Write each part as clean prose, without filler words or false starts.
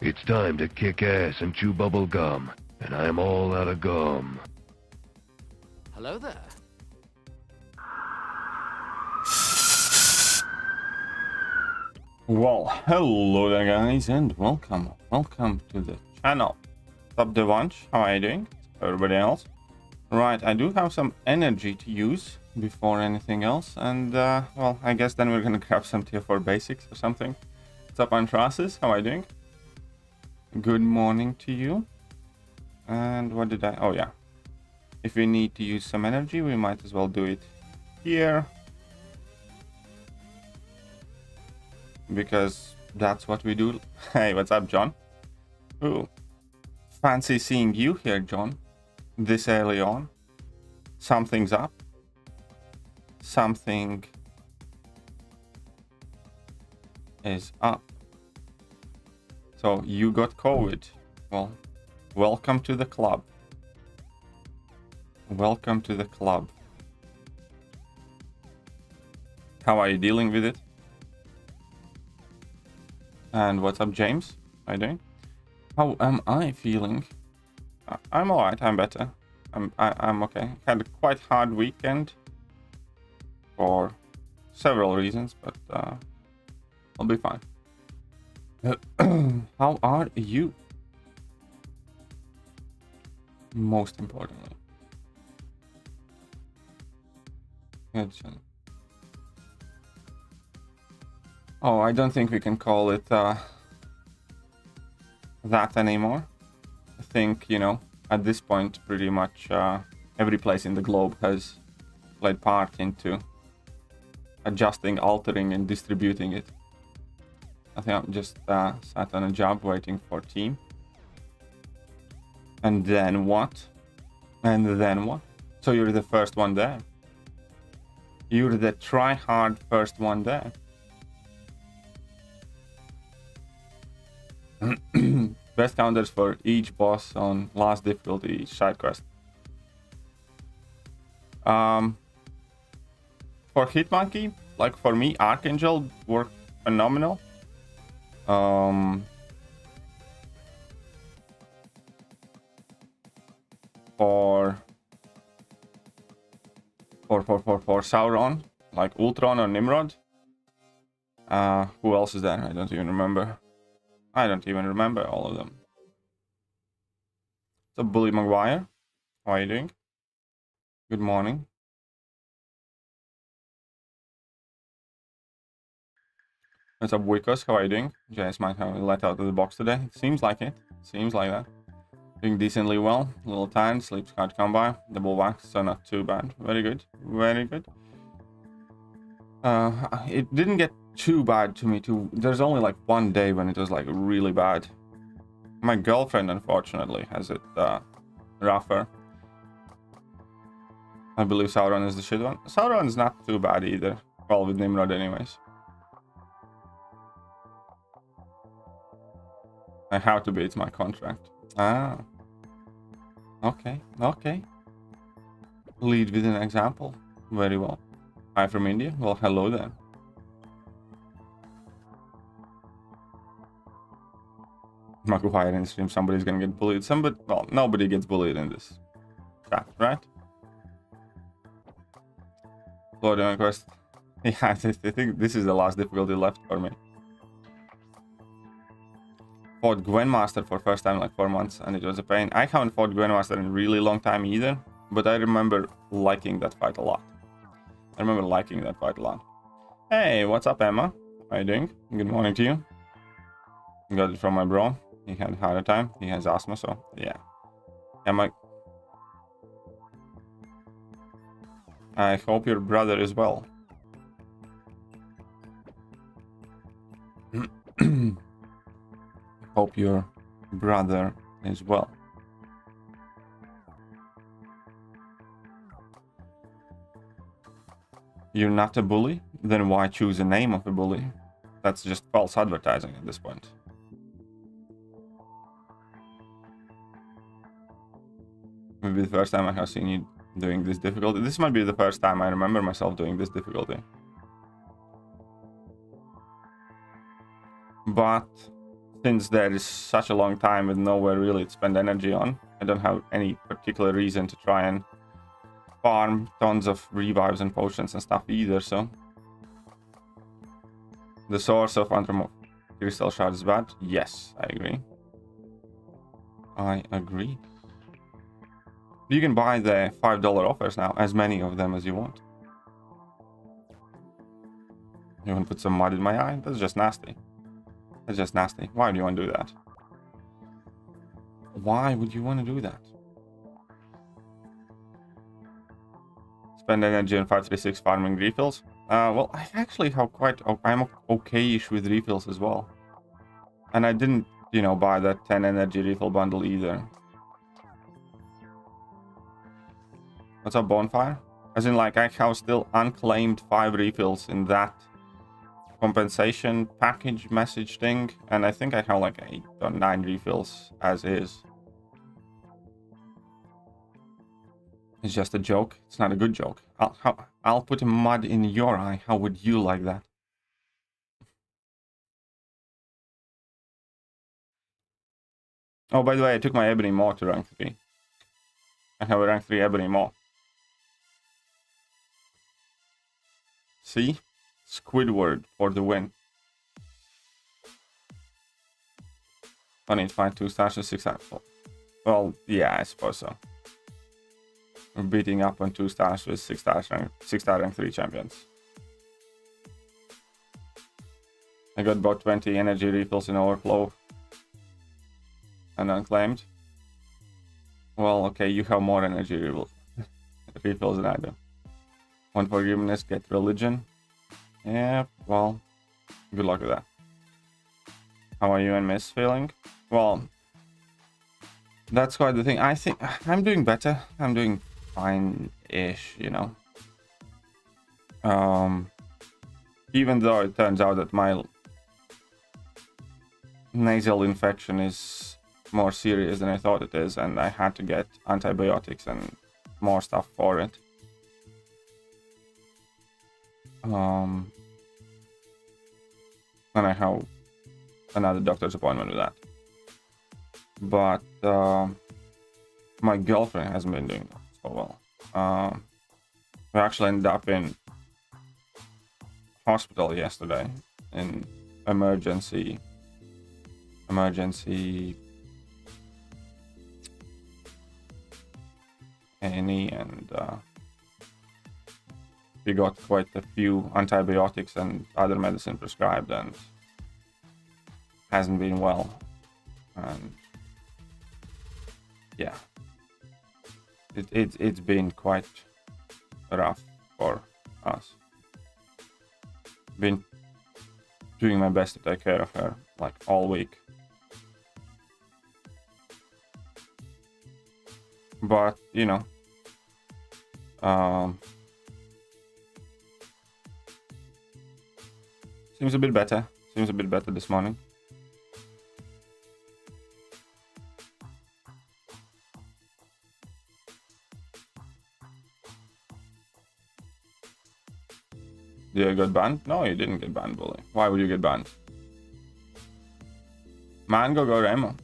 It's time to kick ass and chew bubble gum, and I'm all out of gum. Hello there. Well, hello there guys and welcome to the channel. What's up, Devanch? How are you doing? Everybody else? Right, I do have some energy to use before anything else, and well, I guess then we're gonna grab some tier 4 basics or something. What's up, Antrasis? How are you doing? Good morning to you. And what did I... oh yeah. If we need to use some energy, we might as well do it here. Because that's what we do. Hey, what's up, John? Ooh. Fancy seeing you here, John. This early on. Something's up. Something is up. So you got COVID. Well, welcome to the club. Welcome to the club. How are you dealing with it? And what's up, James? How are you doing? How am I feeling? I'm alright. I'm better. I'm okay. Had a quite hard weekend for several reasons, but I'll be fine. How are you? Most importantly. Good. Oh, I don't think we can call it that anymore. I think, you know, at this point, pretty much every place in the globe has played part into adjusting, altering, and distributing it. I think I'm just sat on a job waiting for team. And then what? And then what? So you're the first one there. You're the try-hard first one there. Best counters for each boss on last difficulty, each side quest. For Hitmonkey, like for me, Archangel worked phenomenal. For Sauron, like Ultron or Nimrod. Who else is there? I don't even remember. I don't even remember all of them. So, Bully Maguire, how are you doing? Good morning. What's up, Wikos? How are you doing? JS might have let out of the box today. It seems like it. Seems like that. Doing decently well. A little tired. Sleep's hard to come by. Double wax, so not too bad. Very good. Very good. It didn't get too bad to me too. There's only like one day when it was like really bad. My girlfriend, unfortunately, has it rougher. I believe Sauron is the shit one. Sauron's not too bad either. Well, with Nimrod anyways. I have to be, it's my contract. Ah. Okay, okay. Lead with an example. Very well. I'm from India. Well, hello then. Maguire in the stream, somebody's gonna get bullied. Well, nobody gets bullied in this chat, right? Slowdown quest. Yeah, I think this is the last difficulty left for me. Fought Gwynmaster for first time like 4 months, and it was a pain. I haven't fought Gwynmaster in a really long time either, but I remember liking that fight a lot. Hey, what's up, Emma? How are you doing? Good morning to you. Got it from my bro. He had a harder time. He has asthma, so yeah. Emma, I hope your brother is well. Hope your brother is well. You're not a bully? Then why choose the name of a bully? That's just false advertising at this point. Maybe the first time I have seen you doing this difficulty. This might be the first time I remember myself doing this difficulty. But since there is such a long time with nowhere really to spend energy on, I don't have any particular reason to try and farm tons of revives and potions and stuff either, so. The source of Anthropomorph crystal shard is bad? Yes, I agree. I agree. You can buy the $5 offers now, as many of them as you want. You want to put some mud in my eye? That's just nasty. That's just nasty. Why do you want to do that? Why would you want to do that? Spend energy on 536 farming refills. Well, I actually have I'm okay-ish with refills as well. And I didn't, you know, buy that 10 energy refill bundle either. What's up, Bonfire? As in, like, I have still unclaimed 5 refills in that compensation package message thing. And I think I have like 8 or 9 refills as is. It's just a joke. It's not a good joke. I'll put a mud in your eye. How would you like that? Oh, by the way, I took my Ebony Maw to rank 3. I have a rank 3 Ebony Maw. See? Squidward for the win. I need to find 2 stars or 6 stars. Well, yeah, I suppose so. We're beating up on 2 stars with 6 star rank 3 champions. I got about 20 energy refills in overflow and unclaimed. Well, okay, you have more energy refills than I do. Want forgiveness, get religion. Yeah, well, good luck with that. How are you and Miss feeling? Well, that's quite the thing. I think I'm doing better. I'm doing fine-ish, you know. Even though it turns out that my nasal infection is more serious than I thought it is, and I had to get antibiotics and more stuff for it. And I have another doctor's appointment with that. But my girlfriend hasn't been doing that so well. We actually ended up in hospital yesterday in emergency A&E, and we got quite a few antibiotics and other medicine prescribed, and hasn't been well. And yeah, it's been quite rough for us. Been doing my best to take care of her like all week, but you know, seems a bit better. Seems a bit better this morning. Did I get banned? No, you didn't get banned, Bully. Why would you get banned? Mango or Emma?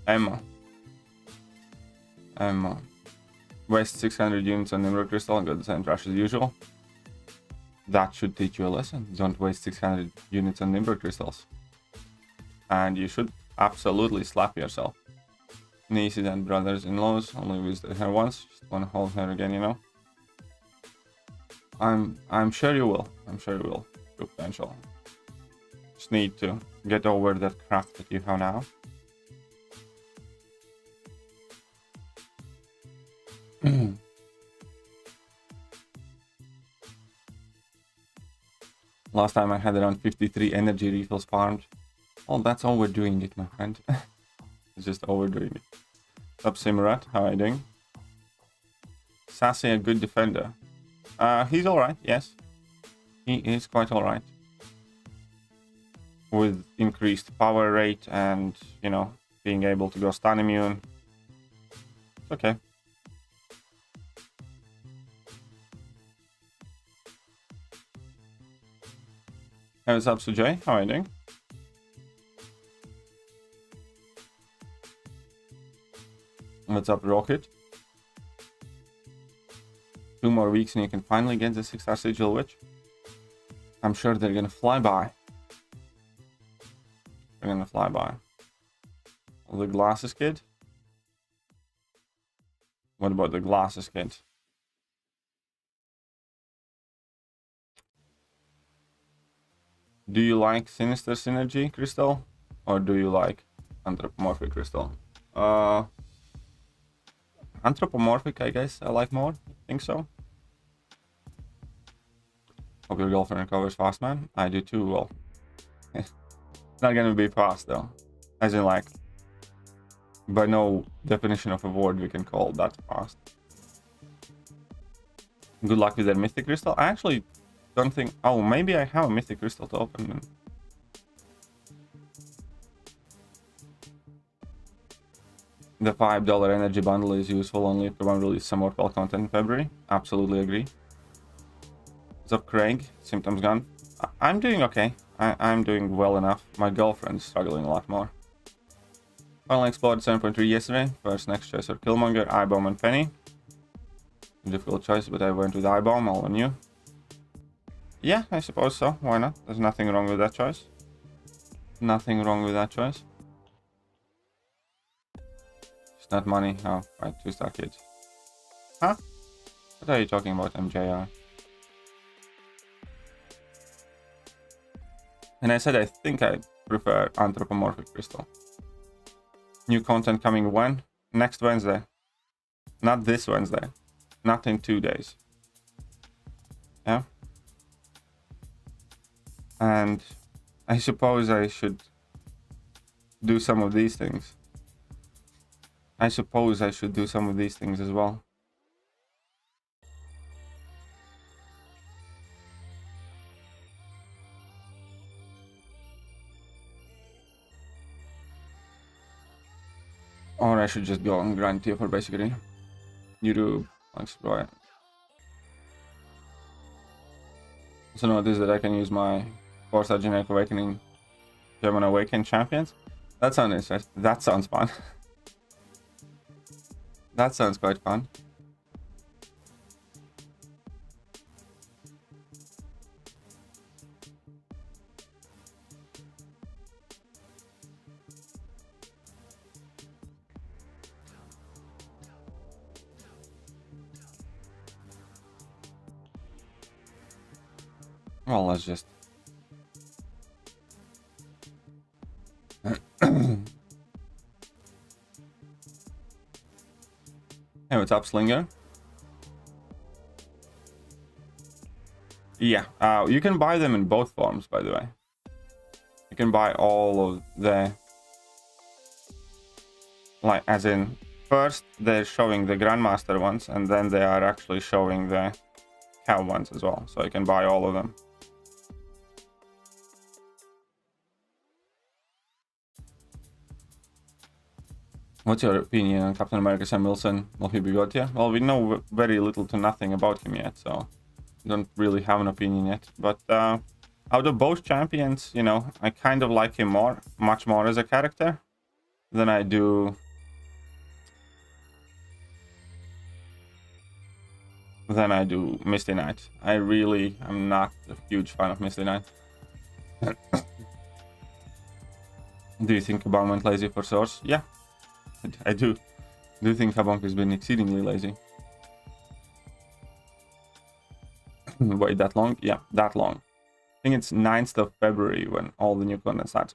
Waste 600 units on Nimrod Crystal and got the same trash as usual. That should teach you a lesson. Don't waste 600 units on Nimrod Crystals. And you should absolutely slap yourself. Nieces and brothers-in-laws, only visited her once. Just want to hold her again, you know. I'm sure you will. I'm sure you will. Good potential. Just need to get over that crap that you have now. Last time I had around 53 energy refills farmed. Oh, that's overdoing it, my friend. It's just overdoing it. What's up, Simrat? How are you doing? Sassy, a good defender. He's alright, yes. He is quite alright. With increased power rate and, you know, being able to go stun immune. It's okay. Hey, what's up, Sujay? How are you doing? What's up, Rocket? 2 more weeks and you can finally get the 6-star Sigil Witch. I'm sure they're gonna fly by. They're gonna fly by. The glasses kid? What about the glasses kid? Do you like Sinister Synergy Crystal? Or do you like Anthropomorphic Crystal? Anthropomorphic, I guess I like more. I think so. Hope your girlfriend recovers fast, man. I do too. Well, it's not gonna be fast though. As in, like, by no definition of a word we can call that fast. Good luck with that Mythic Crystal. I actually don't think... Oh, maybe I have a Mythic Crystal to open then. The $5 energy bundle is useful only if one release some more fall content in February. Absolutely agree. What's up, Craig? Symptoms gone. I'm doing okay. I'm doing well enough. My girlfriend's struggling a lot more. Finally explored 7.3 yesterday. First next choice are Killmonger, Eyebomb, and Penny. Difficult choice, but I went with Eyebomb, all on you. Yeah, I suppose so. Why not? There's nothing wrong with that choice. Nothing wrong with that choice. It's not money. Oh, right, 2-star kids. Huh? What are you talking about, MJR? And I said I think I prefer Anthropomorphic Crystal. New content coming when? Next Wednesday. Not this Wednesday. Not in 2 days. Yeah? And I suppose I should do some of these things. I suppose I should do some of these things as well. Or I should just go on grind tier for basically YouTube. Right. So notice that I can use my 4-star generic awakening German Awakened champions. That sounds interesting. That sounds fun. That sounds quite fun. Well, let's just... Hey, what's up, Slinger? Yeah, you can buy them in both forms, by the way. You can buy all of the... Like, as in, first they're showing the Grandmaster ones, and then they are actually showing the cow ones as well. So you can buy all of them. What's your opinion on Captain America Sam Wilson? Will he be good here? Well, we know very little to nothing about him yet, so we don't really have an opinion yet. But out of both champions, you know, I kind of like him much more as a character than I do Misty Knight. I really am not a huge fan of Misty Knight. Do you think Kabong went lazy for Source? Yeah. I do think Kabong has been exceedingly lazy. Wait, that long? Yeah, that long. I think it's 9th of February when all the new content starts.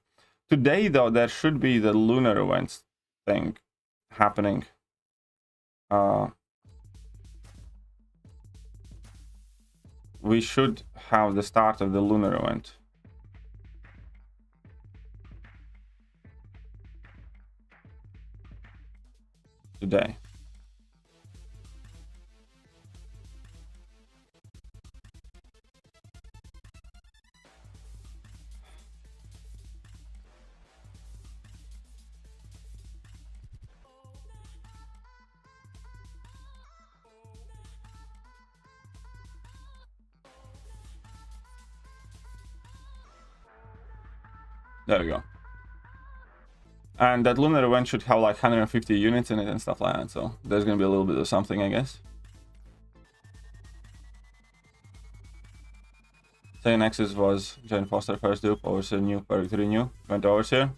Today, though, there should be the lunar events thing happening. We should have the start of the lunar event. Today. There we go. And that lunar event should have like 150 units in it and stuff like that. So there's gonna be a little bit of something, I guess. Say Nexus was Jane Foster first dupe, Overseer new, Thekiryu new, went Overseer.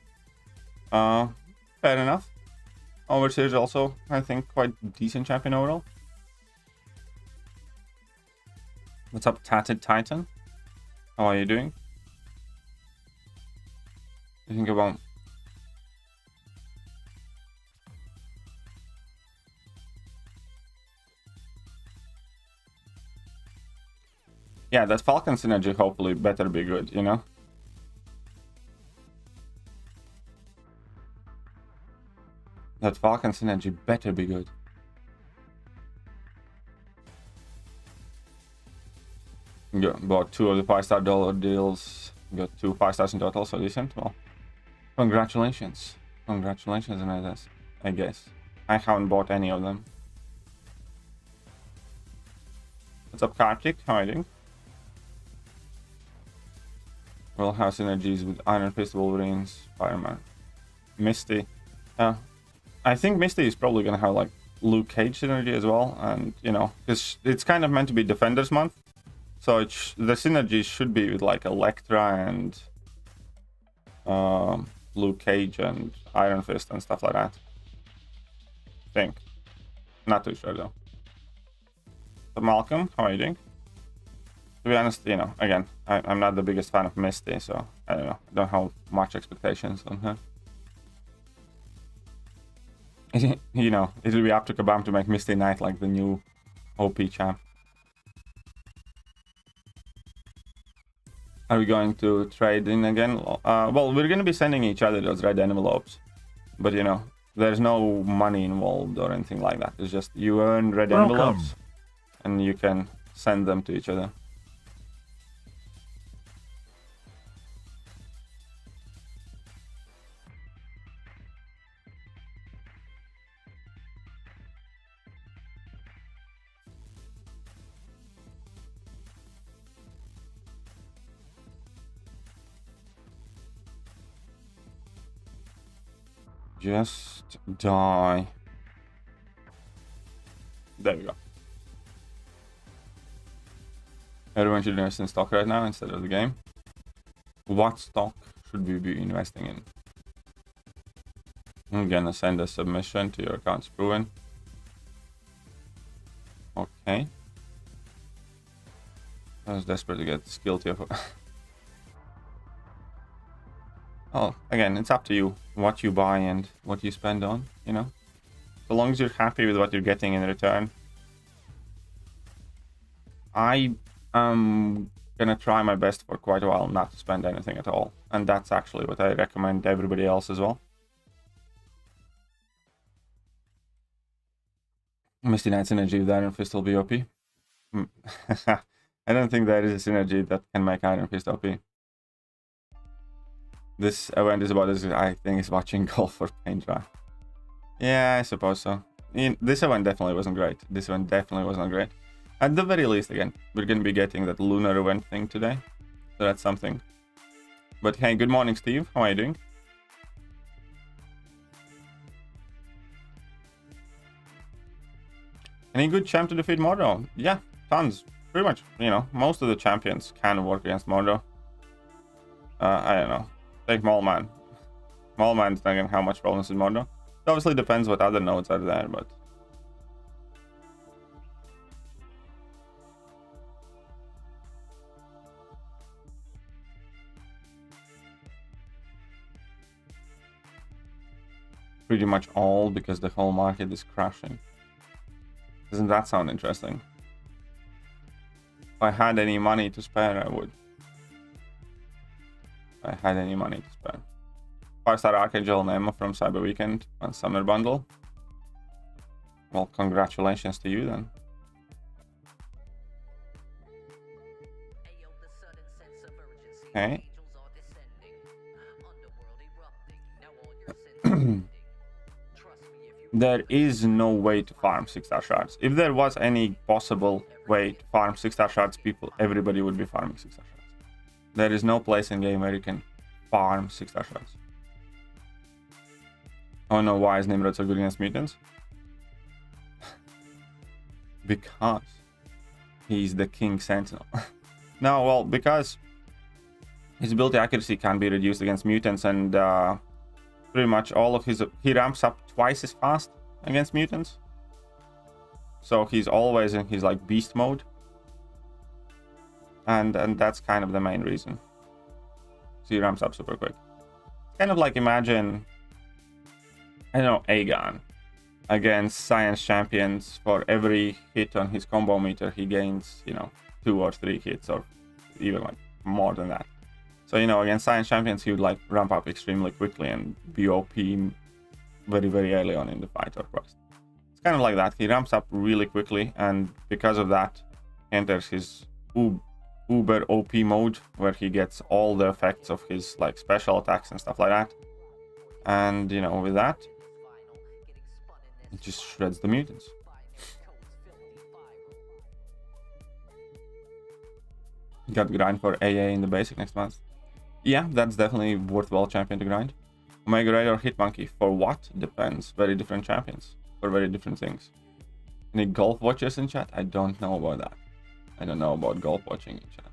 Fair enough. Overseer is also, I think, quite decent champion overall. What's up, Tatted Titan? How are you doing? You think about... Yeah, that Falcon synergy hopefully better be good, you know? That Falcon synergy better be good. Got bought 2 of the $5-star deals. Got 2 5 stars in total, so decent. Well, congratulations. Congratulations, I guess. I haven't bought any of them. What's up, Kartik? How are you doing? We'll have synergies with Iron Fist, Wolverines, Fireman, Misty. I think Misty is probably gonna have like Luke Cage synergy as well, and you know, it's kind of meant to be Defenders Month, so the synergy should be with like Elektra and Luke Cage and Iron Fist and stuff like that. I think. Not too sure though. So Malcolm, how are you doing? To be honest, you know, again, I'm not the biggest fan of Misty, so I don't know. I don't have much expectations on her. You know, it'll be up to Kabam to make Misty Knight like the new OP champ. Are we going to trade in again? Well, we're going to be sending each other those red envelopes. But, you know, there's no money involved or anything like that. It's just you earn red envelopes and you can send them to each other. Just die. There we go. Everyone should invest in stock right now instead of the game. What stock should we be investing in? I'm gonna send a submission to your accounts proven. Okay. I was desperate to get skill tier for... Oh, again, it's up to you what you buy and what you spend on, you know? So long as you're happy with what you're getting in return. I am gonna try my best for quite a while not to spend anything at all. And that's actually what I recommend everybody else as well. Misty Knight synergy with Iron Fist will be OP. I don't think there is a synergy that can make Iron Fist OP. This event is about as I think is watching golf for paint dry. Yeah, I suppose so. This event definitely wasn't great. This event definitely wasn't great. At the very least, again, we're going to be getting that lunar event thing today. So that's something. But hey, good morning, Steve. How are you doing? Any good champ to defeat Mordo? Yeah, tons. Pretty much, you know, most of the champions can work against Mordo. I don't know. Take Maulman. Maulman's not gonna have much problems with Mordo. It obviously depends what other nodes are there, but... Pretty much all because the whole market is crashing. Doesn't that sound interesting? If I had any money to spare, I would. I had any money to spend. 5-star Archangel and Emma from Cyber Weekend on Summer Bundle. Well, congratulations to you then. Okay. There is no way to farm 6-star shards. If there was any possible way to farm 6-star shards, everybody would be farming 6-star shards. There is no place in game where you can farm 6-star shards. I don't know why is Nimrod so good against mutants. Because he's the King Sentinel. No, well, because his ability accuracy can be reduced against mutants, and pretty much all of his... He ramps up twice as fast against mutants. So he's always in his, like, beast mode. And that's kind of the main reason. So he ramps up super quick. Kind of like, imagine... I don't know, Aegon against Science Champions. For every hit on his combo meter, he gains, you know, 2 or 3 hits, or even like more than that. So, you know, against Science Champions, he would like ramp up extremely quickly and be OP very, very early on in the fight or quest. It's kind of like that. He ramps up really quickly, and because of that, he enters his uber OP mode, where he gets all the effects of his like special attacks and stuff like that. And, you know, with that, it just shreds the mutants. Got grind for AA in the basic next month. Yeah, that's definitely worthwhile champion to grind. Omega Ray or Hitmonkey, for what? Depends. Very different champions for very different things. Any golf watchers in chat? I don't know about that. I don't know about golf watching in chat.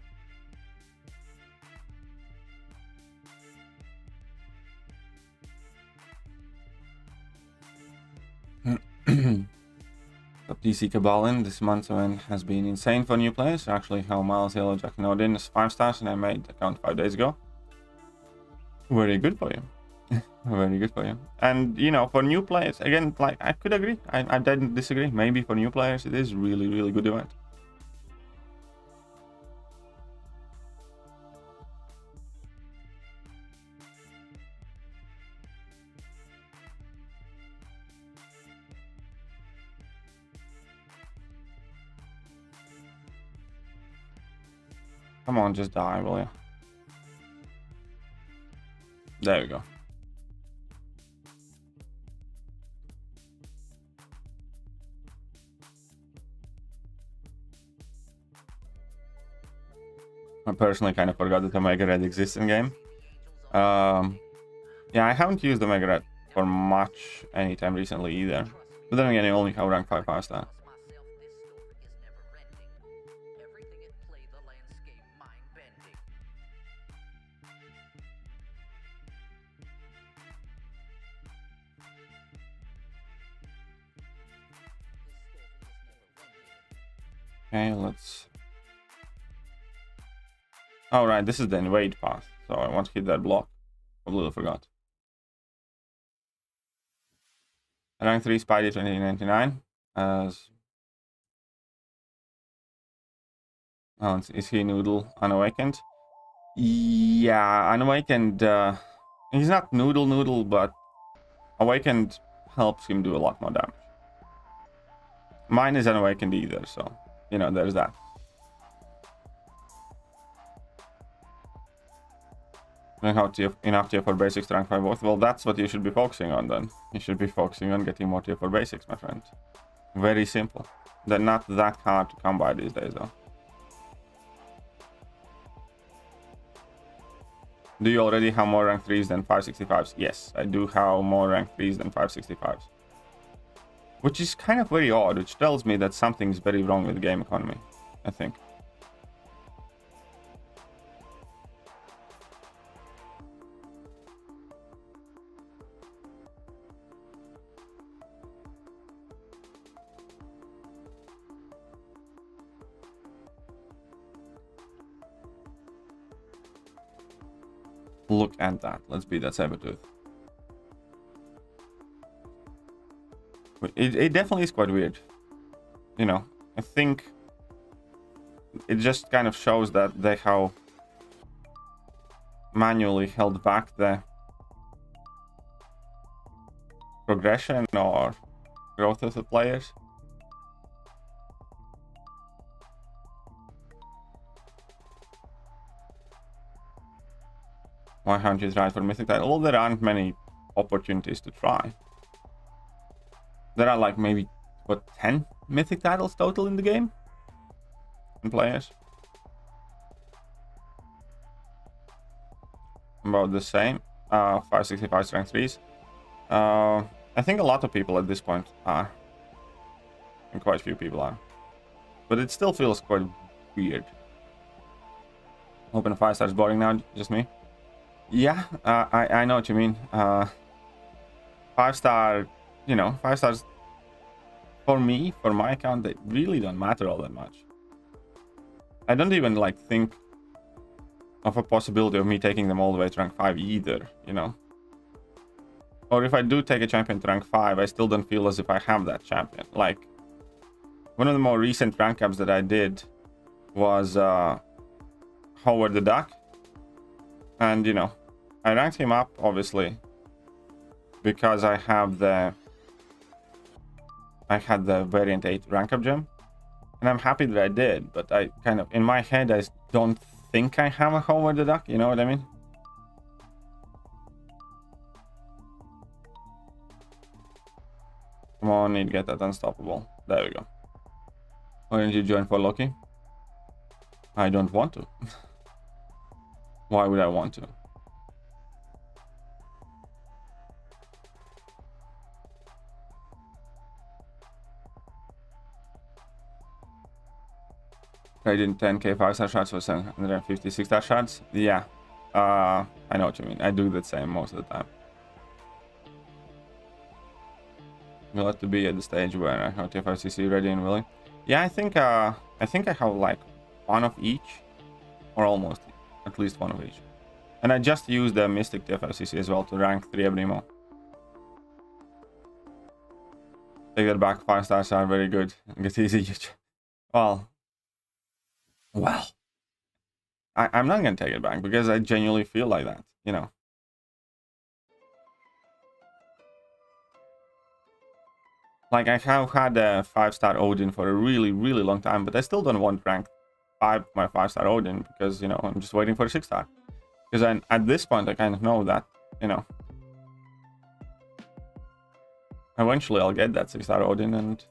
Top DC Cabalin, this month's event has been insane for new players. Actually, how Miles, Yellow, Jack, and Odin is 5 stars, and I made the account 5 days ago. Very good for you. Very good for you. And, you know, for new players, again, like, I could agree. I didn't disagree. Maybe for new players, it is really, really good event. Come on, just die, will you? There we go. I personally kind of forgot that Omega Red exists in game. Yeah, I haven't used Omega Red for much anytime recently either. But then again, I only have rank 5 star. Okay, let's... Oh, right, this is the invade path, so I want to hit that block. Completely forgot. Rank 3 Spidey 2099. As... Oh, is he Noodle Unawakened? Yeah, Unawakened... he's not Noodle, but Awakened helps him do a lot more damage. Mine is Unawakened either, so... You know, there's that. Enough tier 4 basics to rank 5 both. Well, that's what you should be focusing on then. You should be focusing on getting more tier 4 basics, my friend. Very simple. They're not that hard to come by these days, though. Do you already have more rank 3s than 565s? Yes, I do have more rank 3s than 565s. Which is kind of very odd, which tells me that something's very wrong with the game economy, I think. Look at that. Let's beat that Sabertooth. It definitely is quite weird. You know, I think it just kind of shows that they have manually held back the progression or growth of the players. Why haven't you tried for Mythic title? Well, there aren't many opportunities to try. There are like maybe, what, 10 Mythic titles total in the game? And players. About the same. 565 rank 3s. I think a lot of people at this point are. And quite a few people are. But it still feels quite weird. Open 5 stars boring now, just me. Yeah, I know what you mean. 5-star, you know, 5 stars for me, for my account, they really don't matter all that much. I don't even like think of a possibility of me taking them all the way to rank 5 either, you know. Or if I do take a champion to rank 5, I still don't feel as if I have that champion. Like, one of the more recent rank ups that I did was Howard the Duck. And, you know, I ranked him up, obviously, because I had the variant 8 rank up gem. And I'm happy that I did, but I kind of, in my head, I don't think I have a Howard the Duck, you know what I mean? Come on, need to get that unstoppable. There we go. Why didn't you join for Loki? I don't want to. Why would I want to? I did 10k 5-star shots for 750 6-star shots. Yeah, I know what you mean. I do the same most of the time. You'll have to be at the stage where I have TFICC ready and willing. Yeah, I think I have like one of each, or almost at least one of each. And I just used the Mystic TFICC as well to rank 3 Abrimo. Take that back, 5 stars are very good. Get easy. Well, I'm not gonna take it back because I genuinely feel like that, you know. Like, I have had a 5-star Odin for a really, really long time, but I still don't want rank 5 my 5-star Odin because, you know, I'm just waiting for a 6-star. Because at this point, I kind of know that, you know, eventually I'll get that 6-star Odin and...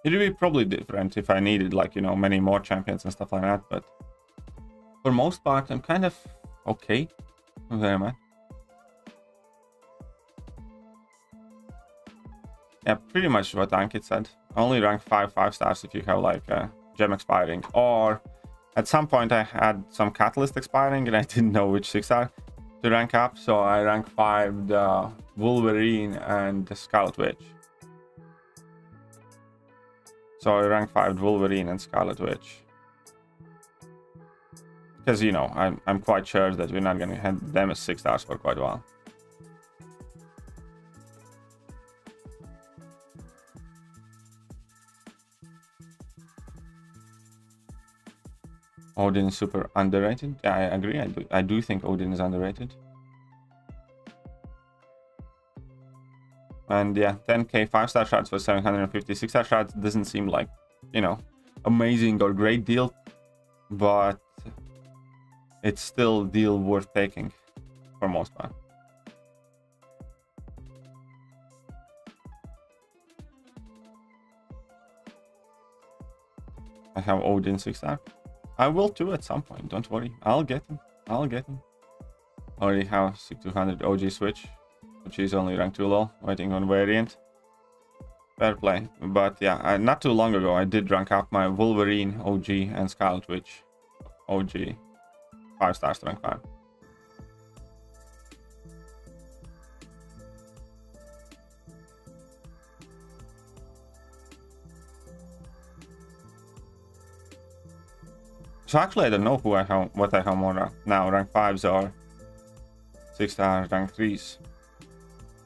It would be probably different if I needed, like, you know, many more champions and stuff like that, but for most part, I'm kind of okay with where I'm at. Yeah, pretty much what Ankit said. Only rank 5 stars if you have, like, a gem expiring, or at some point I had some catalyst expiring and I didn't know which 6-star to rank up, so I rank 5 the Wolverine and the Scarlet Witch. So I rank 5 Wolverine and Scarlet Witch. Because, you know, I'm quite sure that we're not going to hand them as 6 stars for quite a while. Odin is super underrated. Yeah, I agree. I do think Odin is underrated. And yeah, 10k 5-star shots for 750 6-star shots doesn't seem like, you know, amazing or great deal, but it's still a deal worth taking for most part. I have Odin 6-star. I will too at some point, don't worry. I'll get him. Already have 6200 OG switch, which is only rank 2 low, waiting on variant. Fair play. But yeah, not too long ago I did rank up my Wolverine OG and Scarlet Witch OG 5 stars to rank 5. So actually I don't know who I have, what I have more now, rank 5s or 6 stars, rank 3s.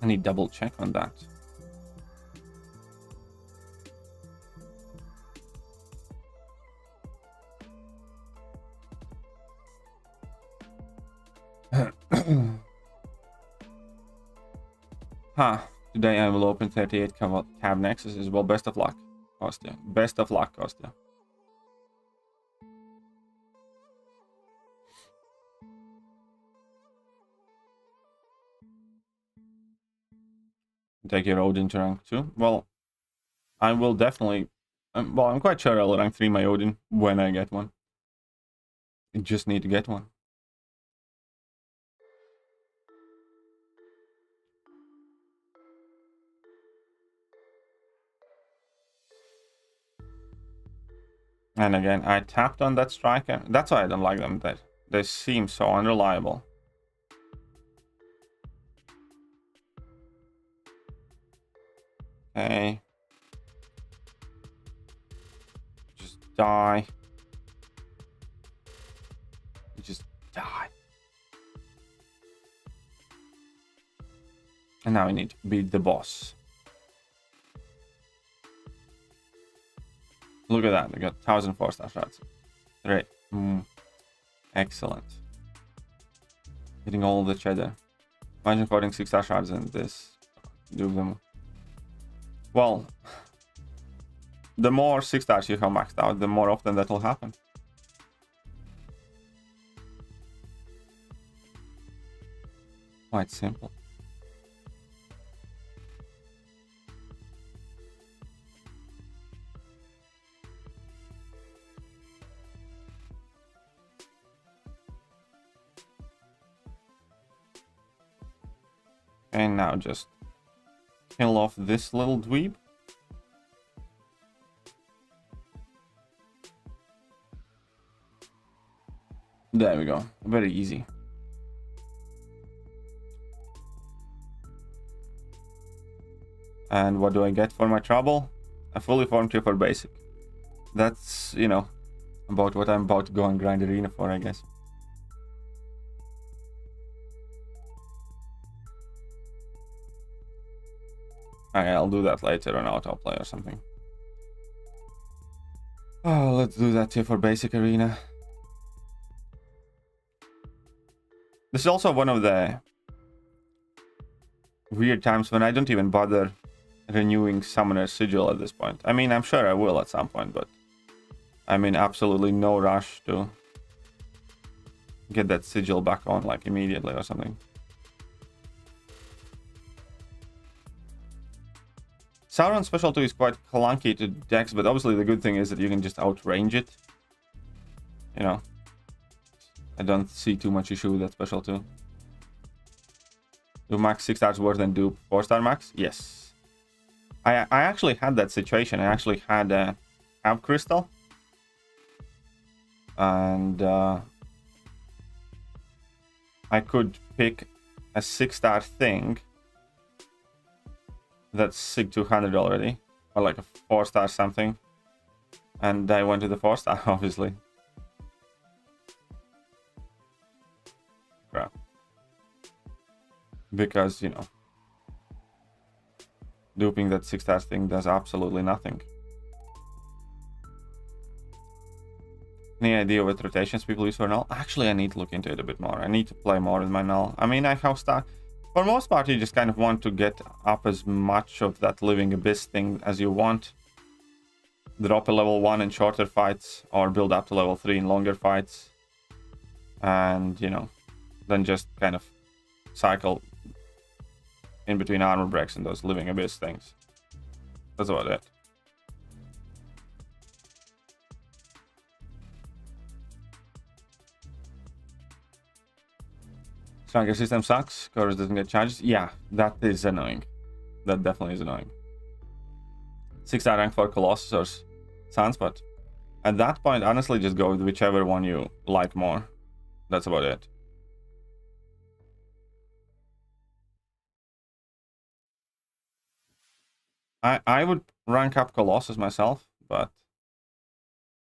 I need double check on that. Today I will open 38 cab nexuses. Well, best of luck, Kostya. Best of luck, Kostya. Take your Odin to rank 2. Well, I will definitely... well, I'm quite sure I'll rank 3 my Odin when I get one. I just need to get one. And again, I tapped on that striker. That's why I don't like them. That they seem so unreliable. Okay. Just die. Just die. And now we need to beat the boss. Look at that. We got 1,000 4-star shots. Great. Excellent. Hitting all the cheddar. Imagine coding 6-star shards in this. Do them. Well, the more 6-stars you have maxed out, the more often that will happen. Quite simple. And now just kill off this little dweeb. There we go. Very easy. And what do I get for my trouble? A fully formed tier for basic. That's, you know, about what I'm about to go and grind arena for, I guess. Okay, I'll do that later on autoplay or something. Oh, let's do that here for basic arena. This is also one of the weird times when I don't even bother renewing Summoner's Sigil at this point. I mean, I'm sure I will at some point, but I'm in absolutely no rush to get that Sigil back on like immediately or something. Sauron's special 2 is quite clunky to dex, but obviously the good thing is that you can just outrange it. You know, I don't see too much issue with that special 2. Do max 6 stars worse than do 4-star max? Yes. I actually had that situation. I actually had a Ab Crystal. And I could pick a 6-star thing that's SIG 200 already, or like a 4-star something, and I went to the 4-star obviously. Crap. Because, you know, duping that 6-star thing does absolutely nothing. Any idea what rotations people use for null? Actually, I need to look into it a bit more. I need to play more with my null. I mean, I have star. For most part, you just kind of want to get up as much of that Living Abyss thing as you want. Drop a level 1 in shorter fights, or build up to level 3 in longer fights. And, you know, then just kind of cycle in between armor breaks and those Living Abyss things. That's about it. Striker system sucks. Chorus doesn't get charges. Yeah, that is annoying. That definitely is annoying. 6-star rank for Colossus or Sunspot. At that point, honestly, just go with whichever one you like more. That's about it. I would rank up Colossus myself, but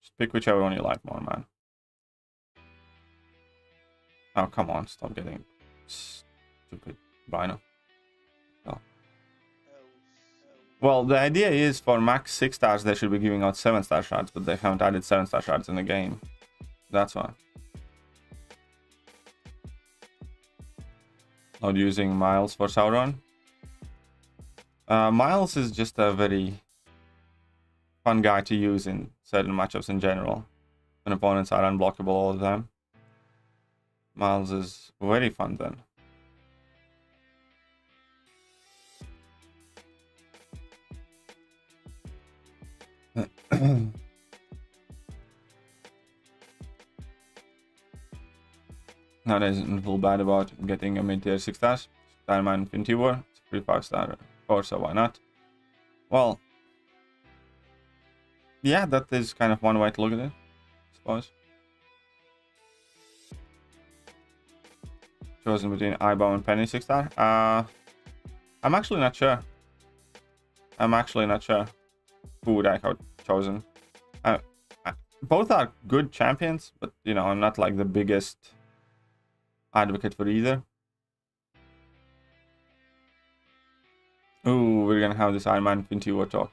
just pick whichever one you like more, man. Oh, come on, stop getting stupid Rhino. Oh. Well, the idea is for max 6 stars, they should be giving out 7-star shards, but they haven't added 7-star shards in the game. That's why. Not using Miles for Sauron. Miles is just a very fun guy to use in certain matchups in general, when opponents are unblockable all the time. Miles is very fun then. Now there isn't feel bad about getting a mid-tier 6 stars. Diamond Infinity War. It's a free 5-star course, so why not? Well, yeah, that is kind of one way to look at it, I suppose. Chosen between Eyebow and Penny 6-star. I'm actually not sure. Who would I have chosen? Both are good champions, but you know, I'm not like the biggest advocate for either. Ooh, we're gonna have this Iron Man Infinity War talk.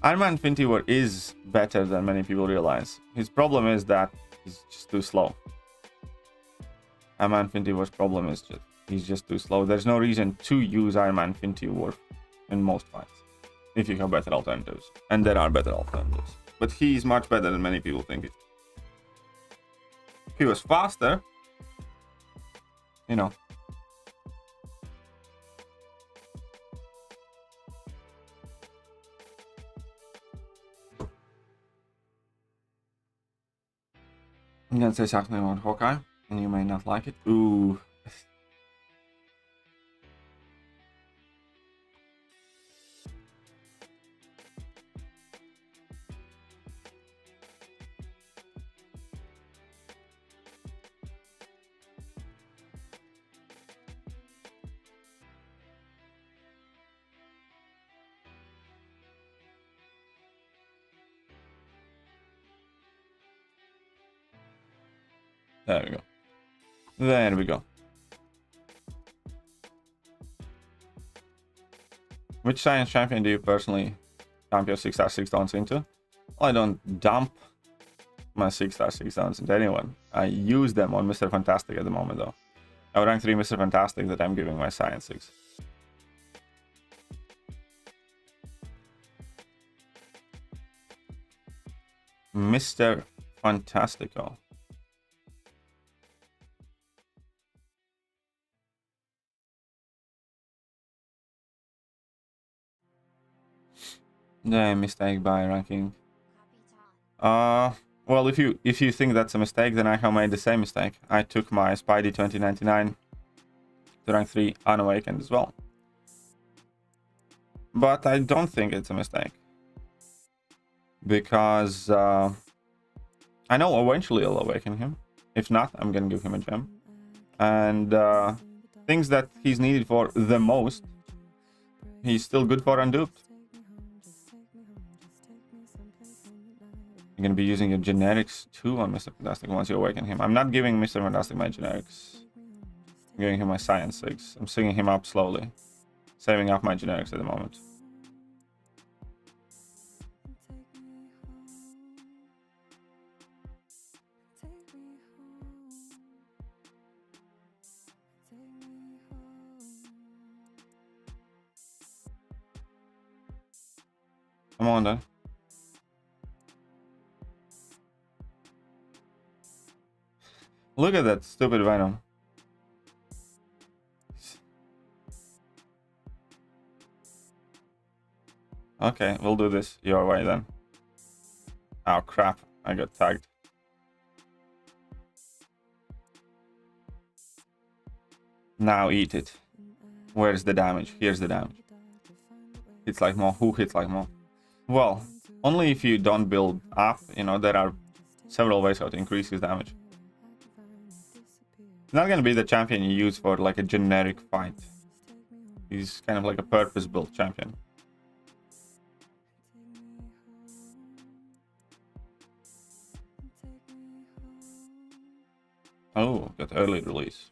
Iron Man Infinity War is better than many people realize. His problem is that he's just too slow. Iron Man Infinity War's problem is he's just too slow. There's no reason to use Iron Man Infinity War in most fights if you have better alternatives, and there are better alternatives. But he's much better than many people think it. If he was faster, you know. I'm gonna say something about Hawkeye, and you may not like it. Ooh. There we go. There we go. Which science champion do you personally dump your 6-star 6-downs into? Well, I don't dump my 6-star 6-downs into anyone. I use them on Mr. Fantastic at the moment, though. I rank 3 Mr. Fantastic that I'm giving my science 6. Mr. Fantastico. The mistake by ranking. Well, if you think that's a mistake, then I have made the same mistake. I took my Spidey 2099 to rank 3 unawakened as well. But I don't think it's a mistake. Because I know eventually I'll awaken him. If not, I'm gonna give him a gem. And things that he's needed for the most, he's still good for unduped. You're going to be using your generics too on Mr. Fantastic once you awaken him. I'm not giving Mr. Fantastic my generics. I'm giving him my science 6. I'm singing him up slowly. Saving up my generics at the moment. Come on then. Look at that stupid Venom. Okay, we'll do this your way then. Oh crap, I got tagged. Now eat it. Where's the damage? Here's the damage. Hits like more. Who hits like more? Well, only if you don't build up. You know, there are several ways how to increase his damage. It's not gonna be the champion you use for like a generic fight. He's kind of like a purpose-built champion. Oh, got early release.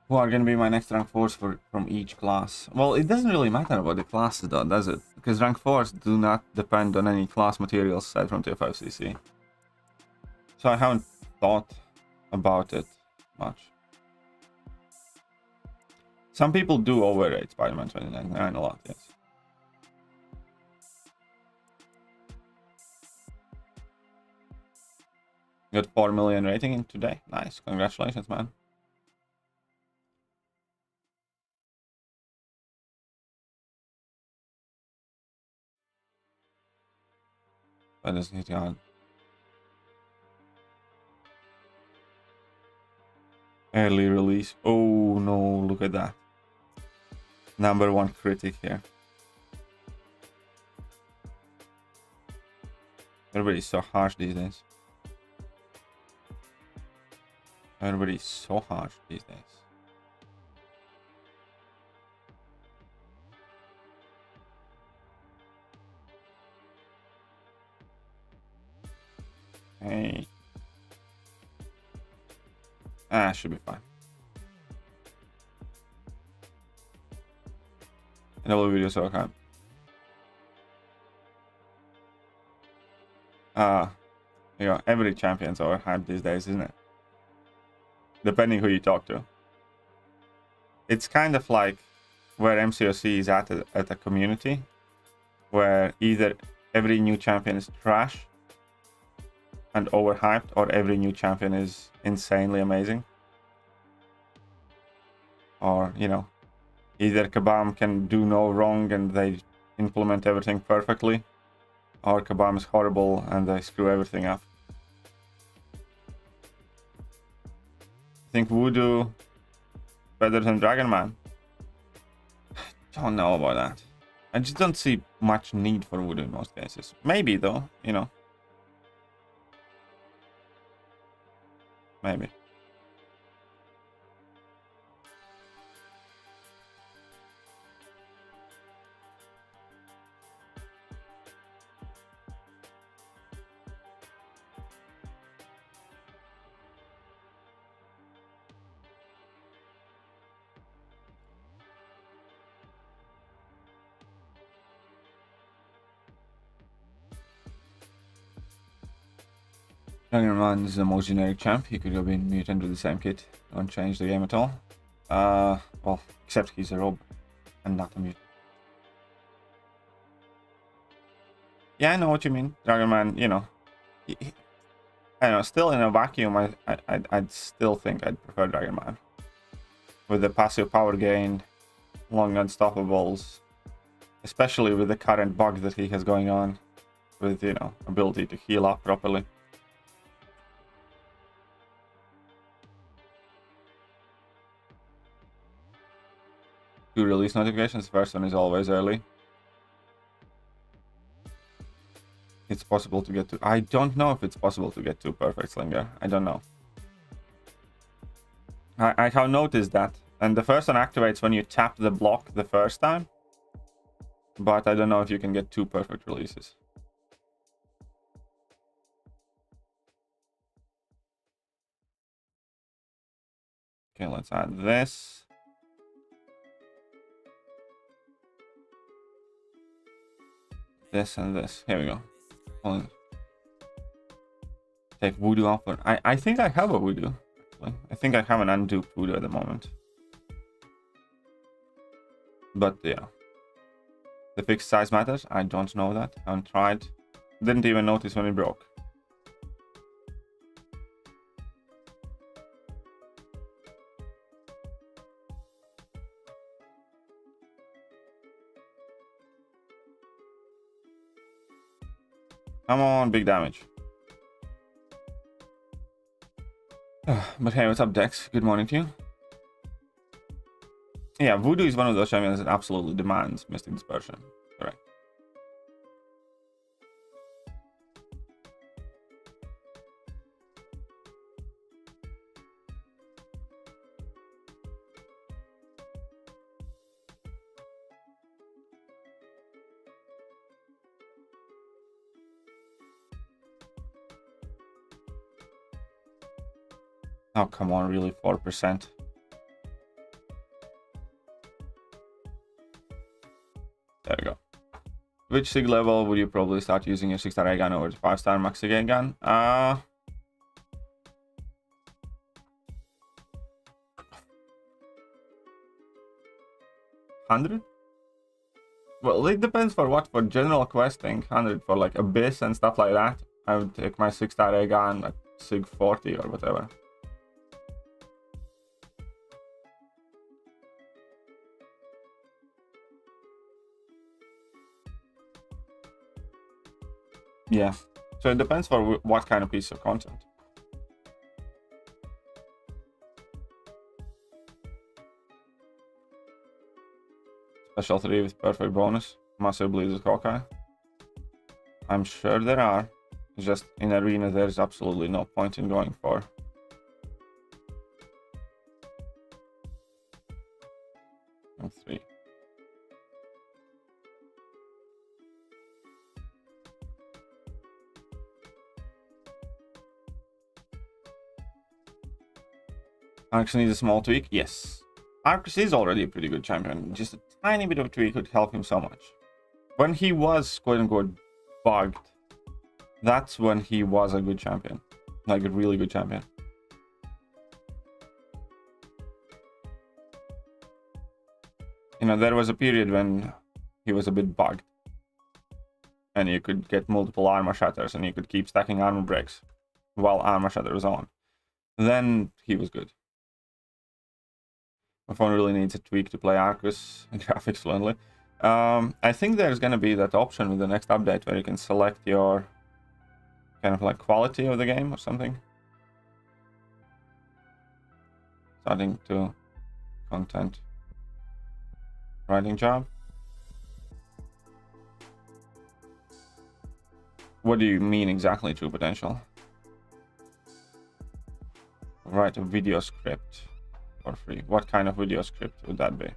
Who are going to be my next rank 4s from each class? Well, it doesn't really matter about the classes though, does it? Because rank 4s do not depend on any class materials aside from tier 5 CC. So I haven't thought about it much. Some people do overrate Spider-Man 2099 a lot, yes. Got 4 million rating in today. Nice. Congratulations, man. That doesn't hit on. Early release. Oh no, look at that. #1 critic here. Everybody's so harsh these days. Everybody's so harsh these days. Hey. Should be fine. Double video so okay. You know, every champion's overhyped these days, isn't it? Depending who you talk to. It's kind of like where MCOC is at a community, where either every new champion is trash and overhyped, or every new champion is insanely amazing. Or, you know, either Kabam can do no wrong and they implement everything perfectly, or Kabam is horrible and they screw everything up. Think Voodoo better than Dragon Man? Don't know about that. I just don't see much need for Voodoo in most cases. Maybe though, you know. Maybe. Dragon Man is the most generic champ. He could have been mutant with the same kit. Don't change the game at all. Well, except he's a robe and not a mutant. Yeah, I know what you mean. Dragon Man, you know, I don't know. Still in a vacuum, I'd still think I'd prefer Dragon Man. With the passive power gain, long unstoppables, especially with the current bug that he has going on, with, you know, ability to heal up properly. Two release notifications. First one is always early. It's possible to get to. I don't know if it's possible to get to perfect slinger. I don't know. I have noticed that, and the first one activates when you tap the block the first time, but I don't know if you can get 2 perfect releases. Okay, let's add this. This and this. Here we go. Take Voodoo off. I think I have a Voodoo. Actually. I think I have an unduped Voodoo at the moment. But yeah. The fixed size matters? I don't know that. I haven't tried. Didn't even notice when it broke. Come on, big damage. But hey, what's up, Dex? Good morning to you. Yeah, Voodoo is one of those champions that absolutely demands Mystic Dispersion. Correct. Oh, come on, really? 4%? There we go. Which SIG level would you probably start using your 6-star gun over the 5-star max SIG gun? 100? Well, it depends for what. For general questing, 100. For like Abyss and stuff like that, I would take my 6-star ray gun at Sig 40 or whatever. Yeah, so it depends for what kind of piece of content. Special 3 with perfect bonus, massive bleeds with Hawkeye. I'm sure there are. Just in arena, there's absolutely no point in going for. And 3. Arcus needs a small tweak. Yes. Arcus is already a pretty good champion. Just a tiny bit of a tweak could help him so much. When he was, quote unquote, bugged, that's when he was a good champion. Like a really good champion. You know, there was a period when he was a bit bugged. And you could get multiple armor shatters and you could keep stacking armor breaks while armor shatter was on. Then he was good. My phone really needs a tweak to play Arcus and graphics fluently. I think there's going to be that option with the next update where you can select your kind of like quality of the game or something. Starting to content writing job. What do you mean exactly, true potential? Write a video script for free. What kind of video script would that be?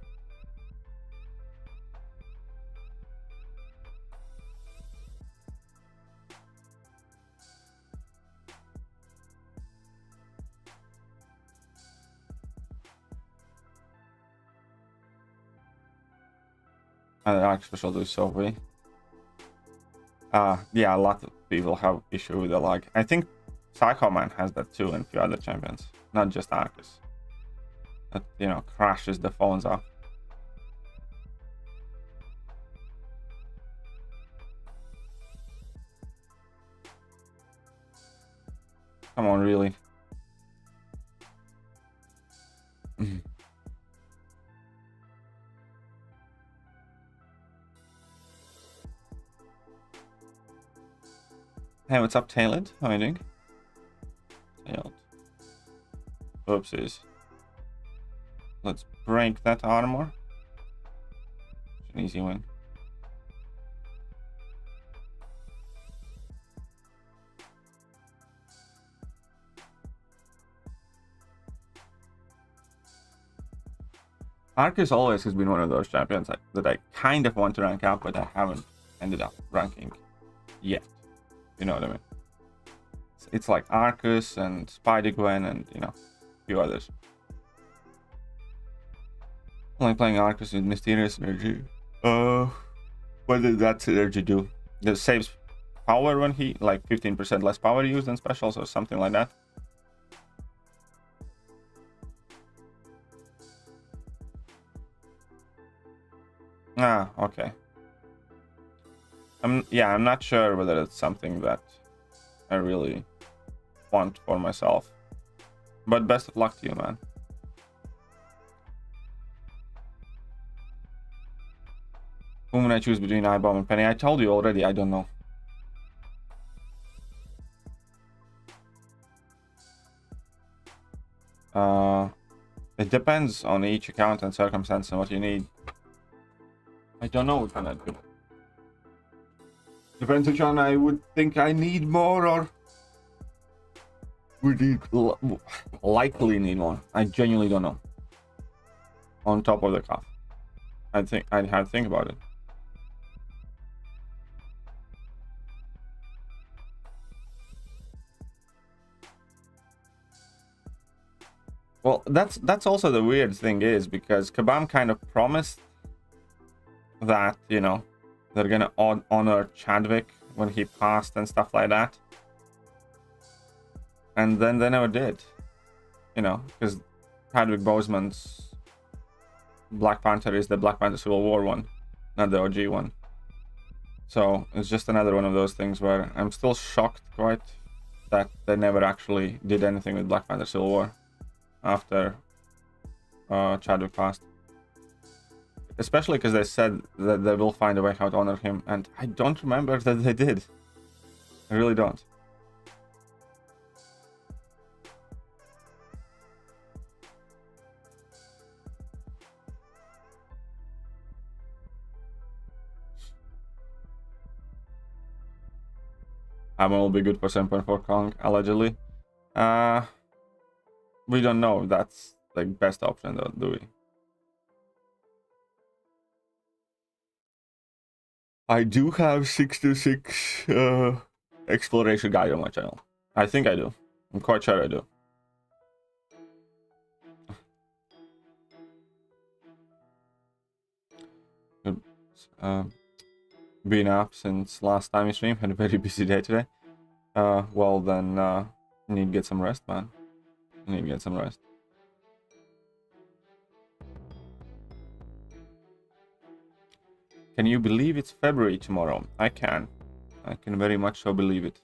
And the Arc Special do so we. Yeah, a lot of people have issue with the lag. I think Psycho Man has that too, and a few other champions, not just Arcus. That, you know, crashes the phones off. Come on, really? Hey, what's up, Tailed? How are you doing? Tailed. Oopsies. Let's break that armor. It's an easy win. Arcus always has been one of those champions that I kind of want to rank up, but I haven't ended up ranking yet. You know what I mean? It's like Arcus and Spider-Gwen and, you know, a few others. Only playing Arcus with Mysterious Energy. What did that synergy do? It saves power when he, like 15% less power used in specials or something like that. Ah, okay. I'm not sure whether it's something that I really want for myself. But best of luck to you, man. Whom would I choose between iBomb and Penny? I told you already, I don't know. It depends on each account and circumstance and what you need. I don't know which one I'd do. Depends which one I would think I need more or would need likely need more. I genuinely don't know. On top of the cuff. I'd have to think about it. Well, that's also the weird thing is because Kabam kind of promised that, you know, they're gonna honor Chadwick when he passed and stuff like that, and then they never did, you know, because Chadwick Boseman's Black Panther is the Black Panther Civil War one, not the OG one. So it's just another one of those things where I'm still shocked quite that they never actually did anything with Black Panther Civil War after Chadwick passed. Especially because they said that they will find a way how to honor him, and I don't remember that they did. I really don't. Ammo will be good for 7.4 Kong, allegedly. We don't know if that's the best option though, do we? I do have 626 exploration guide on my channel. I think I do. I'm quite sure I do. Been up since last time you streamed. Had a very busy day today. Well then, you need to get some rest, man. You need to get some rest. Can you believe it's February tomorrow? I can. I can very much so believe it.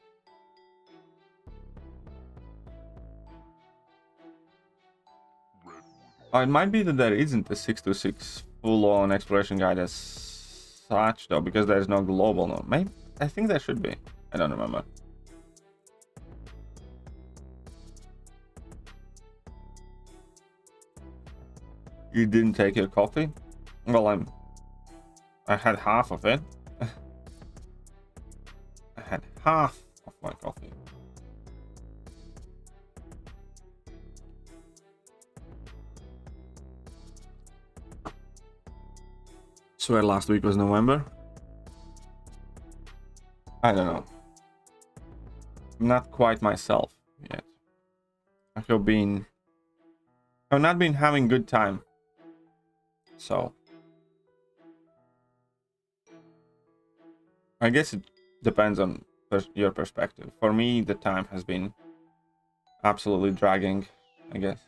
It might be that there isn't a 626 full-on exploration guide as such, though, because there's no global. No, maybe I think there should be. I don't remember. You didn't take your coffee? Well, I had half of it. I had half of my coffee. Swear last week was November. I don't know. I'm not quite myself yet. I've not been having good time. So I guess it depends on your perspective. For me, the time has been absolutely dragging, I guess.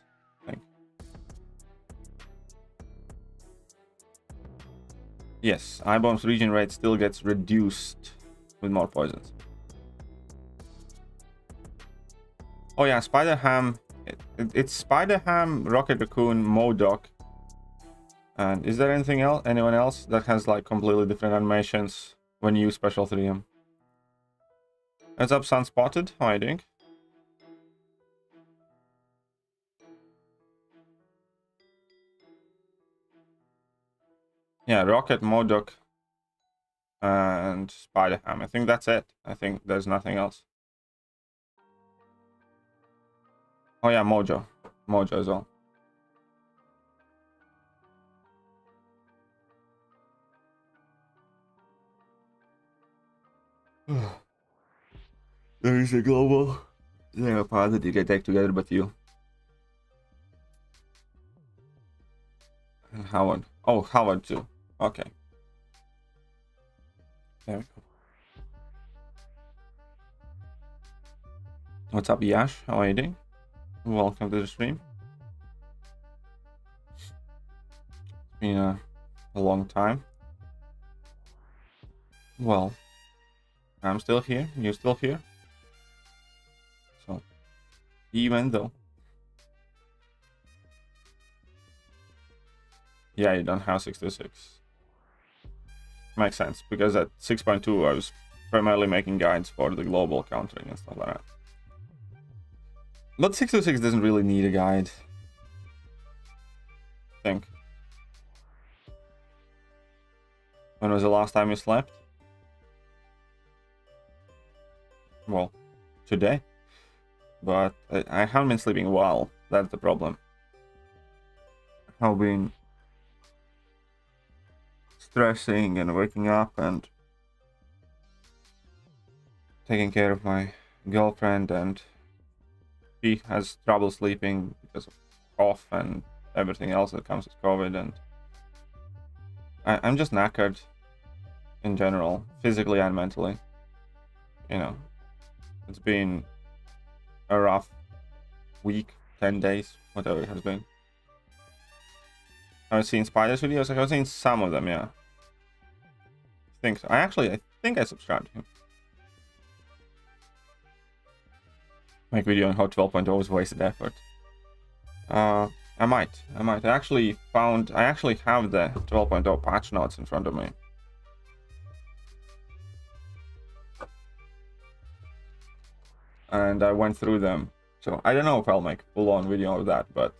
Yes, iBomb's regen rate still gets reduced with more poisons. Oh yeah, Spider Ham. It's Spider Ham, Rocket Raccoon, Modok. And is there anything else? Anyone else that has like completely different animations when you use Special 3M? What's up, Sunspotted? How are you doing? Yeah, Rocket, Modok, and Spider Ham. I think that's it. I think there's nothing else. Oh yeah, Mojo. Mojo as well. There is a global Zero that you can take together, but you. And Howard. Oh, Howard too. Okay. There we go. What's up, Yash? How are you doing? Welcome to the stream. It's been a long time. Well, I'm still here. You're still here. So, even though. Yeah, you don't have 626. Makes sense, because at 6.2 I was primarily making guides for the global countering and stuff like that. But 626 doesn't really need a guide, I think. When was the last time you slept? Well, today. But I haven't been sleeping well. That's the problem. I've been stressing and waking up and taking care of my girlfriend, and she has trouble sleeping because of cough and everything else that comes with COVID, and I'm just knackered in general, physically and mentally. You know, it's been a rough week, 10 days, whatever it has been. Have I seen Spider's videos? I've seen some of them, yeah. I think so. I think I subscribed to him. Make video on how 12.0 is wasted effort. I might. I actually have the 12.0 patch notes in front of me. And I went through them. So I don't know if I'll make a full-on video of that, but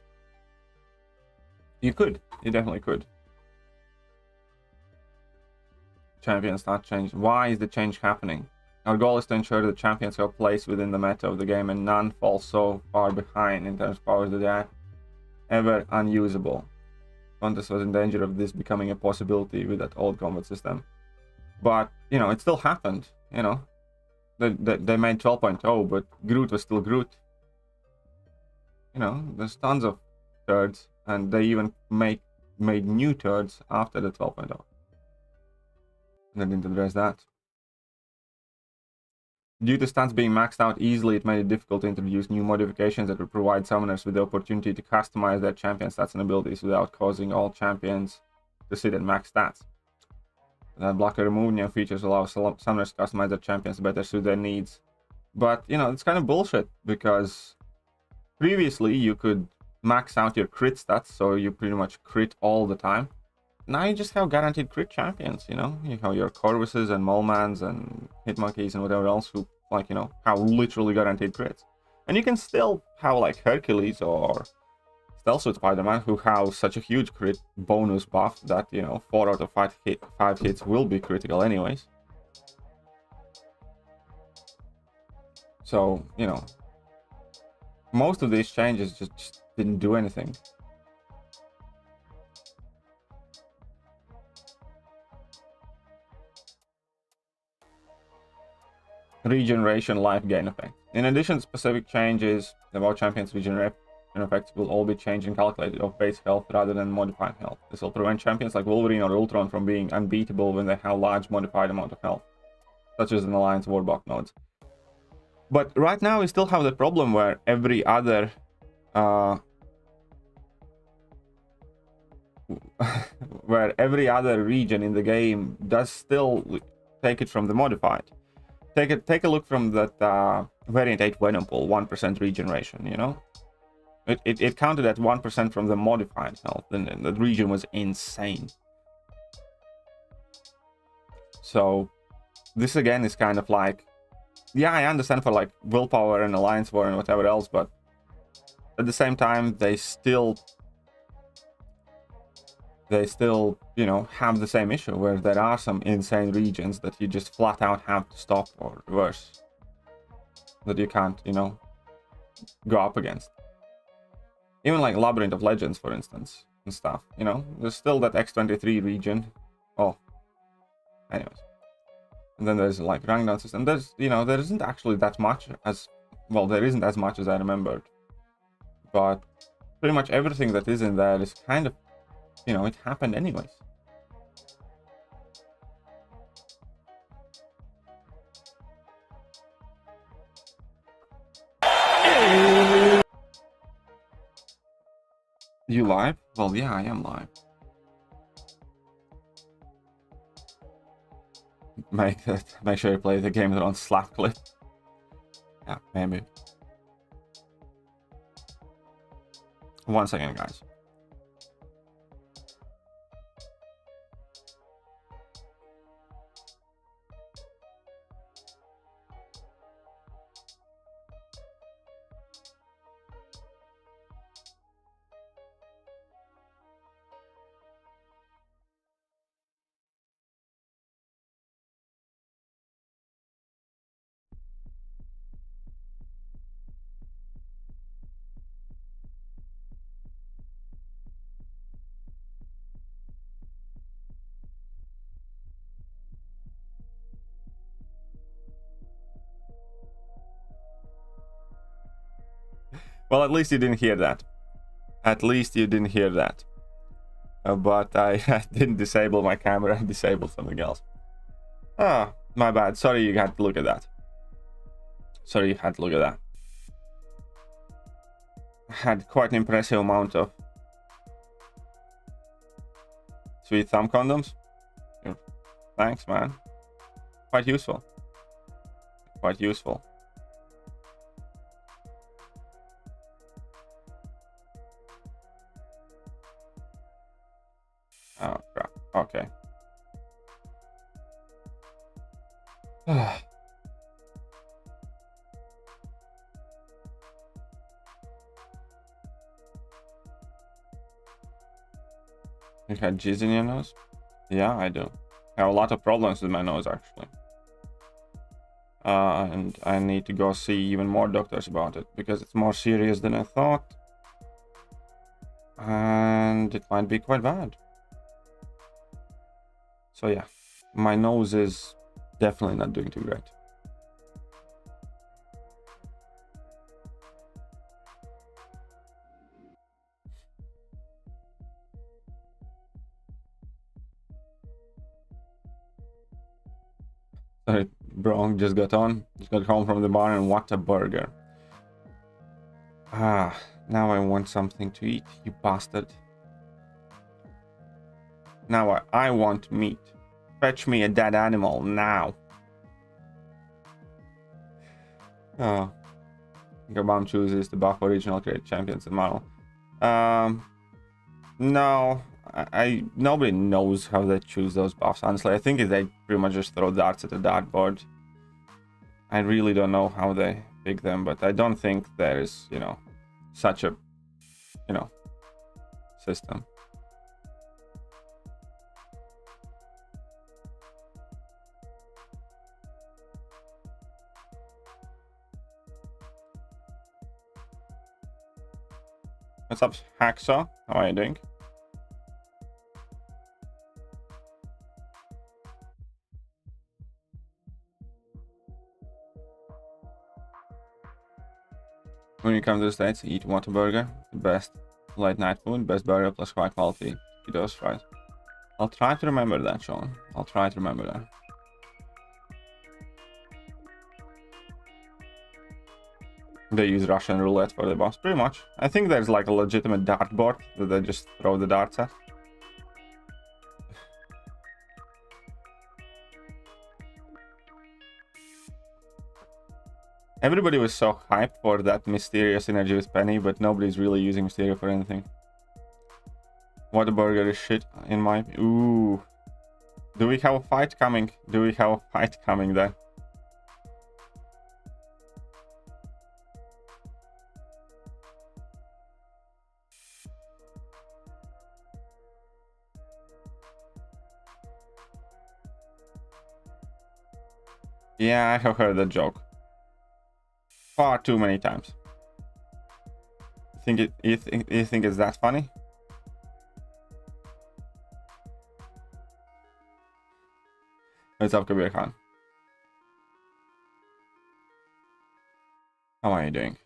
you could. You definitely could. Champions not changed. Why is the change happening? Our goal is to ensure that champions have a place within the meta of the game and none fall so far behind in terms of powers that they are ever unusable. Contest was in danger of this becoming a possibility with that old combat system. But, you know, it still happened, you know. They made 12.0, but Groot was still Groot. You know, there's tons of turds, and they even made new turds after the 12.0. They didn't address that. Due to stats being maxed out easily, it made it difficult to introduce new modifications that would provide summoners with the opportunity to customize their champion stats and abilities without causing all champions to sit at max stats. That blocker removed new features allow summoners to customize their champions to better suit their needs. But, you know, it's kind of bullshit, because previously you could max out your crit stats, so you pretty much crit all the time. Now you just have guaranteed crit champions, you know? You have your Corvuses and Molmans and Hitmonkeys and whatever else who, like, you know, have literally guaranteed crits. And you can still have, like, Hercules or Stealth Suit Spider-Man who have such a huge crit bonus buff that, you know, 4 out of 5 hits will be critical anyways. So, you know, most of these changes just didn't do anything. Regeneration life gain effect. In addition to specific changes, the WoW Champions regeneration effects will all be changed and calculated of base health rather than modified health. This will prevent champions like Wolverine or Ultron from being unbeatable when they have large modified amount of health, such as in Alliance Warbuck nodes. But right now we still have the problem where every other region in the game does still take it from the modified. Take a look from that variant 8 Venom Pool, 1% regeneration, you know? It counted at 1% from the modified health, and the region was insane. So this again is kind of like, yeah, I understand for like willpower and alliance war and whatever else, but at the same time they still, you know, have the same issue where there are some insane regions that you just flat out have to stop or reverse, that you can't, you know, go up against. Even like Labyrinth of Legends, for instance, and stuff, you know, there's still that X23 region. Oh, anyways. And then there's like rank down system. There's, you know, there isn't actually that much as, well, there isn't as much as I remembered. But pretty much everything that is in there is kind of, you know, it happened anyways. You live? Well, yeah, I am live. Make sure you play the game on Slack clip. Yeah, maybe. 1 second, guys. Well, at least you didn't hear that. At least you didn't hear that. But I didn't disable my camera, I disabled something else. Ah, my bad. Sorry you had to look at that. Sorry you had to look at that. I had quite an impressive amount of Sweet thumb condoms. Yeah. Thanks, man. Quite useful. Quite useful. Oh crap. Okay. You had jizz in your nose? Yeah, I do. I have a lot of problems with my nose, actually. And I need to go see even more doctors about it, because it's more serious than I thought. And it might be quite bad. So yeah, my nose is definitely not doing too great. Sorry, bro, just got home from the bar, and what a burger. Ah, now I want something to eat, you bastard. Now I want meat. Fetch me a dead animal now. Oh. Gabam chooses the buff original create champions in model. No, nobody knows how they choose those buffs. Honestly, I think they pretty much just throw darts at the dartboard. I really don't know how they pick them, but I don't think there is, you know, such a, you know, system. What's up, Hacksaw? How are you doing? When you come to the States, eat Whataburger, the best late night food, best burger plus high quality taquitos fries. I'll try to remember that, Sean. I'll try to remember that. They use Russian roulette for the boss, pretty much. I think there's like a legitimate dartboard that they just throw the darts at. Everybody was so hyped for that mysterious energy with Penny, but nobody's really using Mysterio for anything. Whataburger is shit in my... Ooh. Do we have a fight coming? Do we have a fight coming there? Yeah, I have heard that joke. Far too many times. You think it's that funny? What's up, Kabir Khan? How are you doing?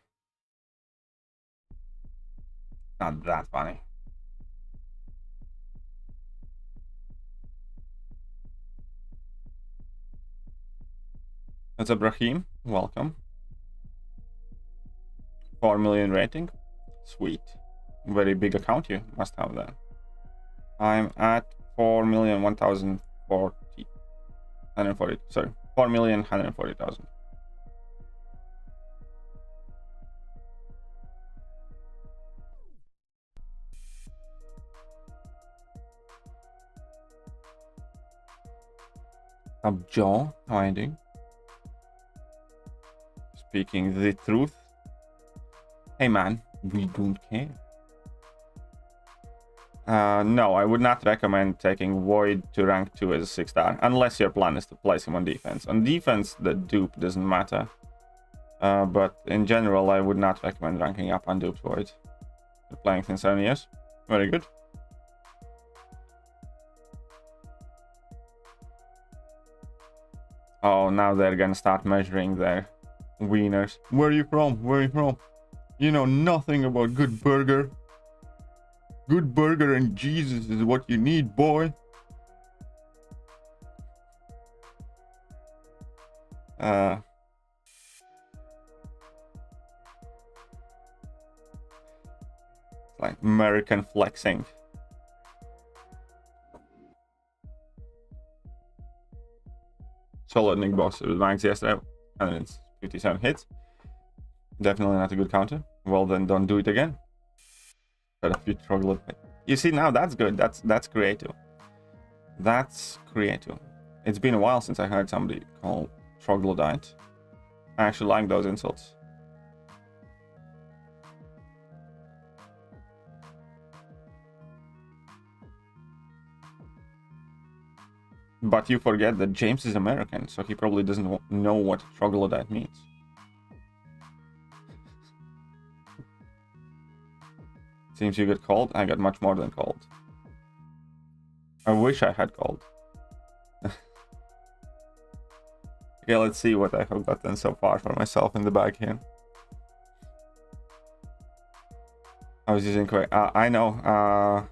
Not that funny. What's up, Brahim? Welcome. 4 million rating. Sweet. Very big account, you must have that. I'm at 4,001,040. 140, sorry. 4,140,000. Up, Joe. How are you doing? Speaking the truth. Hey man, we don't care. No, I would not recommend taking Void to rank 2 as a 6-star, unless your plan is to place him on defense. On defense, the dupe doesn't matter. But in general, I would not recommend ranking up on duped Void. You're playing since 7 years. Very good. Oh, now they're gonna start measuring their wieners. Where are you from? Where are you from? You know nothing about good burger. Good burger and Jesus is what you need, boy. It's like American flexing. solid Nick Boss with max yesterday, and it's 57 hits. Definitely not a good counter. Well, then don't do it again. But a few troglodyte. You see, now that's good. That's creative. That's creative. It's been a while since I heard somebody call troglodyte. I actually like those insults. But you forget that James is American, so he probably doesn't know what troglodyte means. Seems you get cold. I got much more than cold. I wish I had cold. Okay, let's see what I have gotten so far for myself in the bag here. I was using Quake. I know.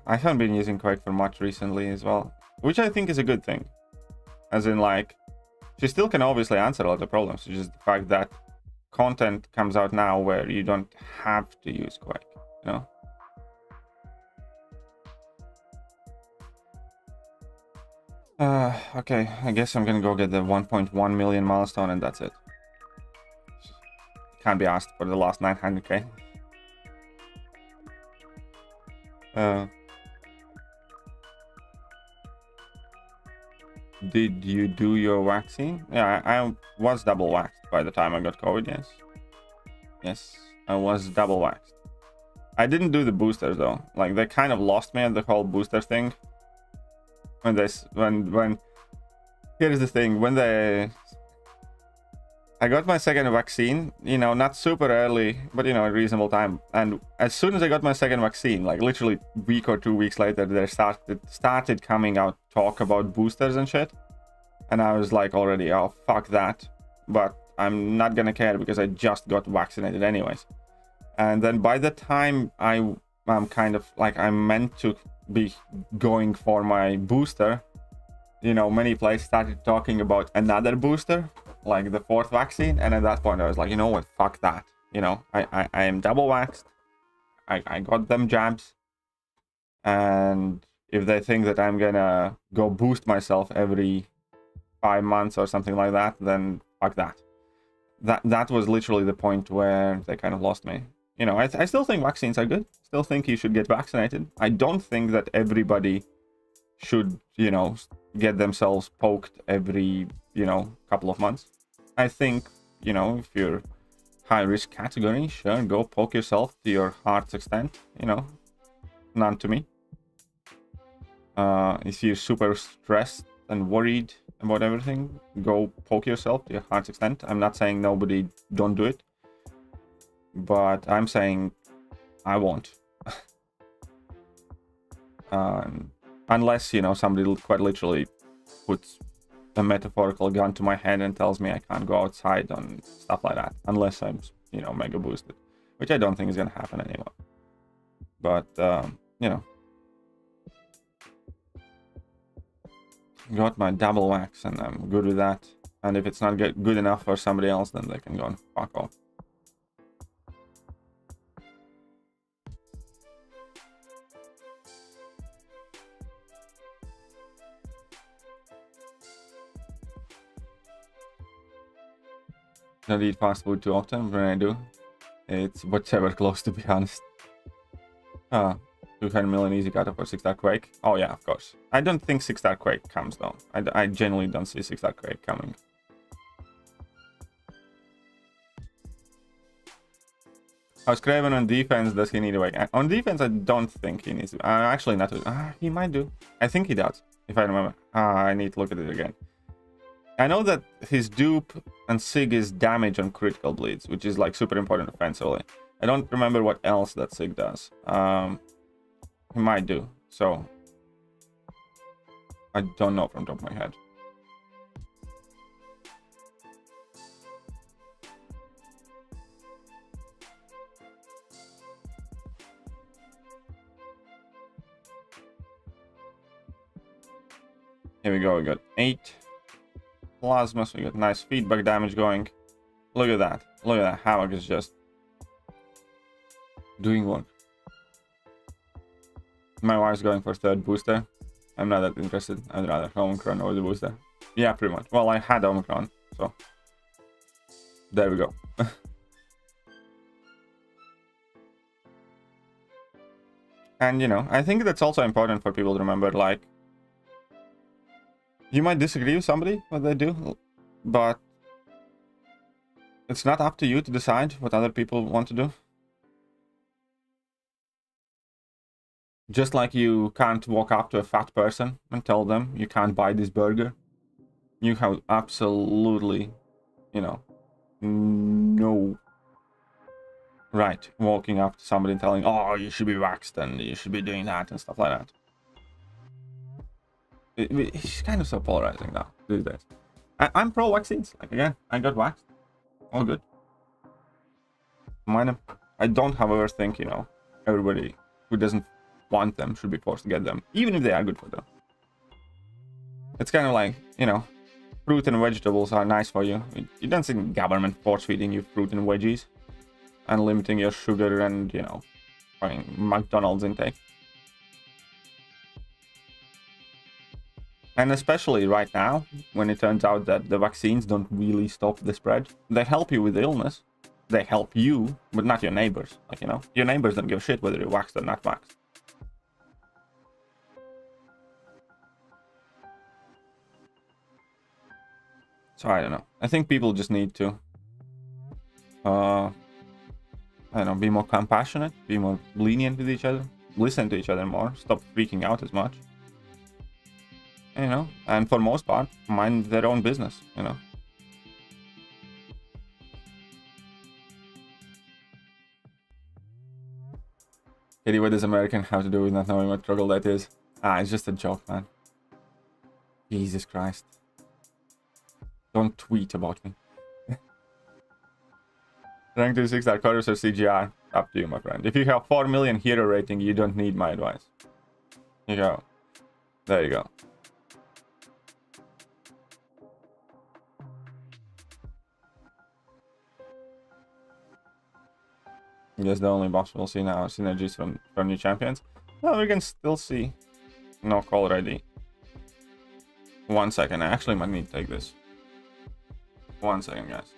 I haven't been using Quake for much recently as well, which I think is a good thing. As in, like, she still can obviously answer a lot of problems. It's just the fact that content comes out now where you don't have to use Quake, you know? Okay, I guess I'm gonna go get the 1.1 million milestone and that's it. Can't be asked for the last 900k. Did you do your vaccine? Yeah, I was double waxed by the time I got COVID, yes. Yes, I was double waxed. I didn't do the boosters though. Like, they kind of lost me at the whole booster thing. When here's the thing, I got my second vaccine, you know, not super early, but, you know, a reasonable time. And as soon as I got my second vaccine, like literally a week or 2 weeks later, there started coming out talk about boosters and shit. And I was like already, oh, fuck that. But I'm not gonna care because I just got vaccinated anyways. And then by the time I'm kind of like, I'm meant to be going for my booster, you know, many places started talking about another booster, like the 4th vaccine, and at that point I was like, you know what, fuck that. You know, I am double waxed. I got them jabs, and if they think that I'm gonna go boost myself every 5 months or something like that, then fuck that. That was literally the point where they kind of lost me. You know, I still think vaccines are good. Still think you should get vaccinated. I don't think that everybody should, you know, get themselves poked every, you know, couple of months. I think, you know, if you're high risk category, sure, go poke yourself to your heart's extent, you know, none to me. If you're super stressed and worried about everything, go poke yourself to your heart's extent. I'm not saying nobody don't do it, but I'm saying I won't. Unless, you know, somebody quite literally puts a metaphorical gun to my head and tells me I can't go outside and stuff like that. Unless I'm, you know, mega boosted, which I don't think is gonna happen anymore. But you know, got my double wax and I'm good with that. And if it's not good enough for somebody else, then they can go and fuck off. I don't eat fast food too often. When I do, it's whatever close, to be honest. 200 million easy cutoff for 6-star Quake. Oh yeah, of course. I don't think 6-star Quake comes though. I genuinely don't see 6-star Quake coming. How's Craven on defense? Does he need a wake? On defense, I don't think he needs to. Actually, not to. He might do. I think he does, if I remember. I need to look at it again. I know that his dupe and sig is damage on critical bleeds, which is like super important offensively. I don't remember what else that sig does. He might do, so I don't know from the top of my head. Here we go, we got 8 plasmas, we got nice feedback damage going. Look at that, look at that. Havoc is just doing work. My wife's going for 3rd booster. I'm not that interested. I'd rather home crown over the booster. Yeah, pretty much. Well, I had Omicron, so there we go. And, you know, I think that's also important for people to remember, like, you might disagree with somebody, what they do, but it's not up to you to decide what other people want to do. Just like you can't walk up to a fat person and tell them you can't buy this burger. You have absolutely, you know, no right walking up to somebody and telling, oh, you should be waxed and you should be doing that and stuff like that. It's kind of so polarizing now these days. I'm pro vaccines. Like, again, I got waxed. All good. I don't, however, think, you know, everybody who doesn't want them should be forced to get them, even if they are good for them. It's kind of like, you know, fruit and vegetables are nice for you. You don't see government force feeding you fruit and veggies and limiting your sugar and, you know, McDonald's intake. And especially right now, when it turns out that the vaccines don't really stop the spread. They help you with the illness. They help you, but not your neighbors. Like, you know, your neighbors don't give a shit whether you're waxed or not waxed. So I don't know. I think people just need to, I don't know, be more compassionate, be more lenient with each other, listen to each other more, stop freaking out as much. You know, and for most part, mind their own business, you know. Katie, what does American have to do with not knowing what struggle that is? Ah, it's just a joke, man. Jesus Christ. Don't tweet about me. Rank 26 are chorus or CGR? Up to you, my friend. If you have 4 million hero rating, you don't need my advice. Here you go. There you go. Guess the only boss we'll see now are synergies from new champions. Well, we can still see no call ready. 1 second, I actually might need to take this. 1 second, guys.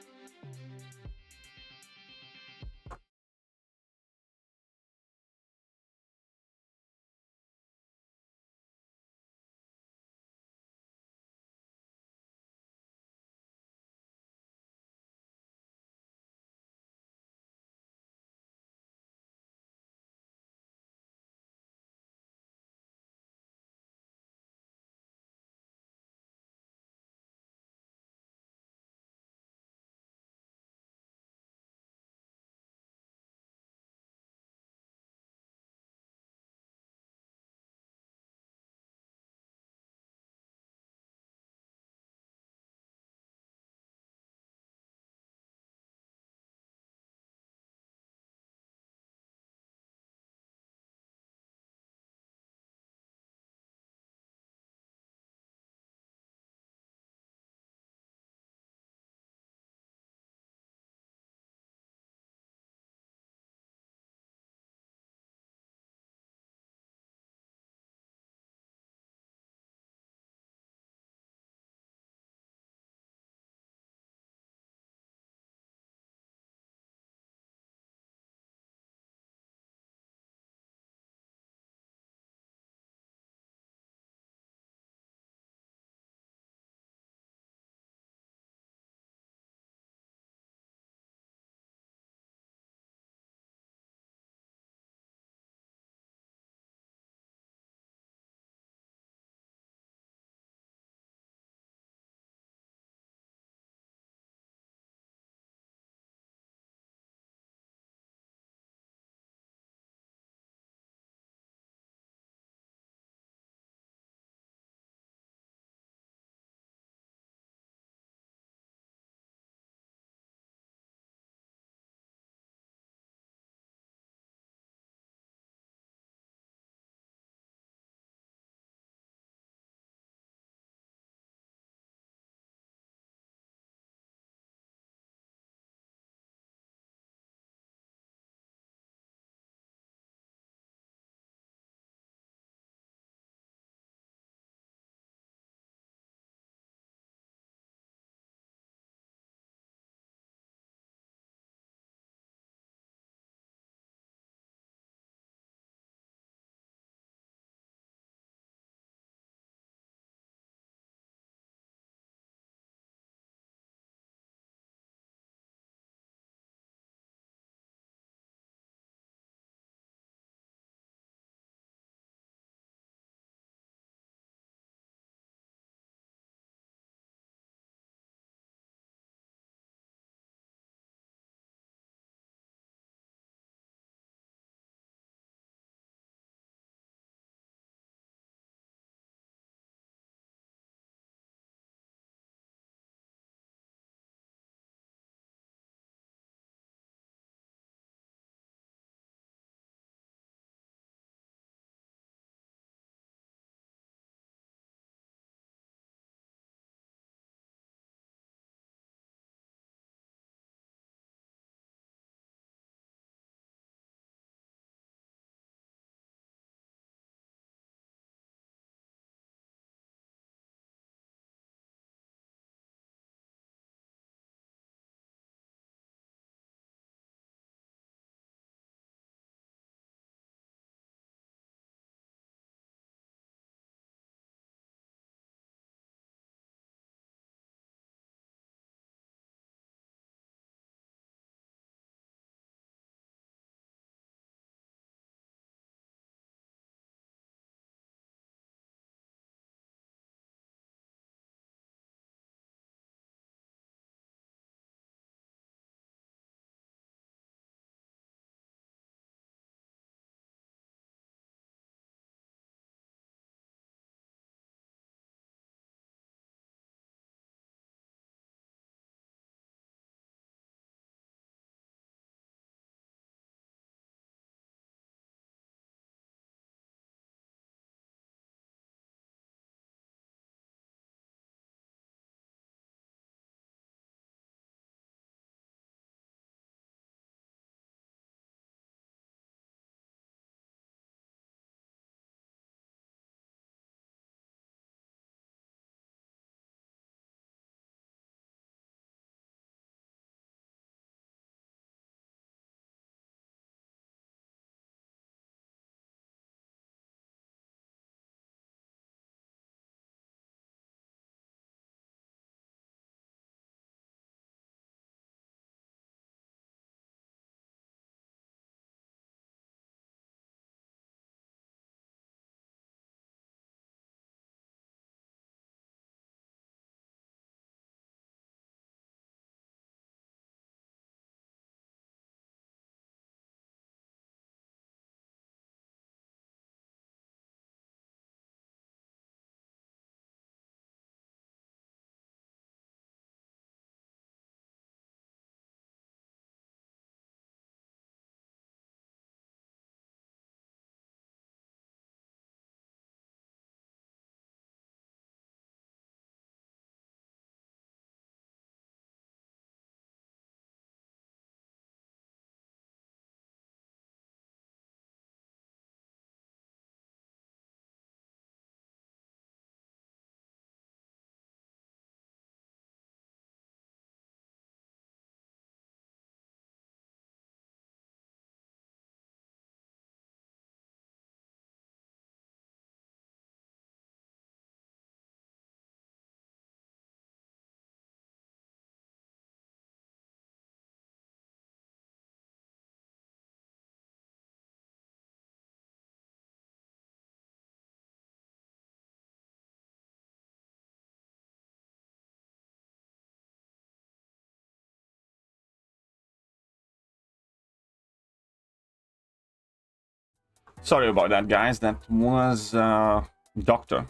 Sorry about that, guys. That was doctor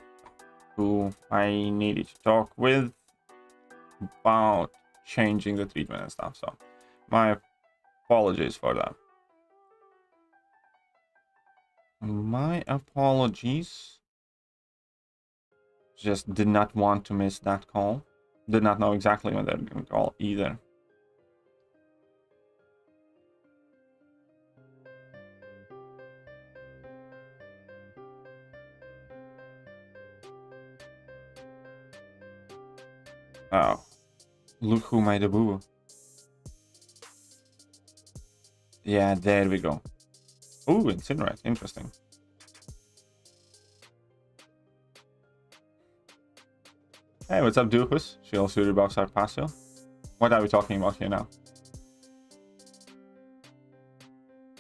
who I needed to talk with about changing the treatment and stuff. So my apologies for that. My apologies. Just did not want to miss that call. Did not know exactly when they're going to call either. Oh, look who made a boo. Yeah, there we go. Ooh, incinerate. Interesting. Hey, what's up, Doofus? Shield Fury buffs are passive. What are we talking about here now?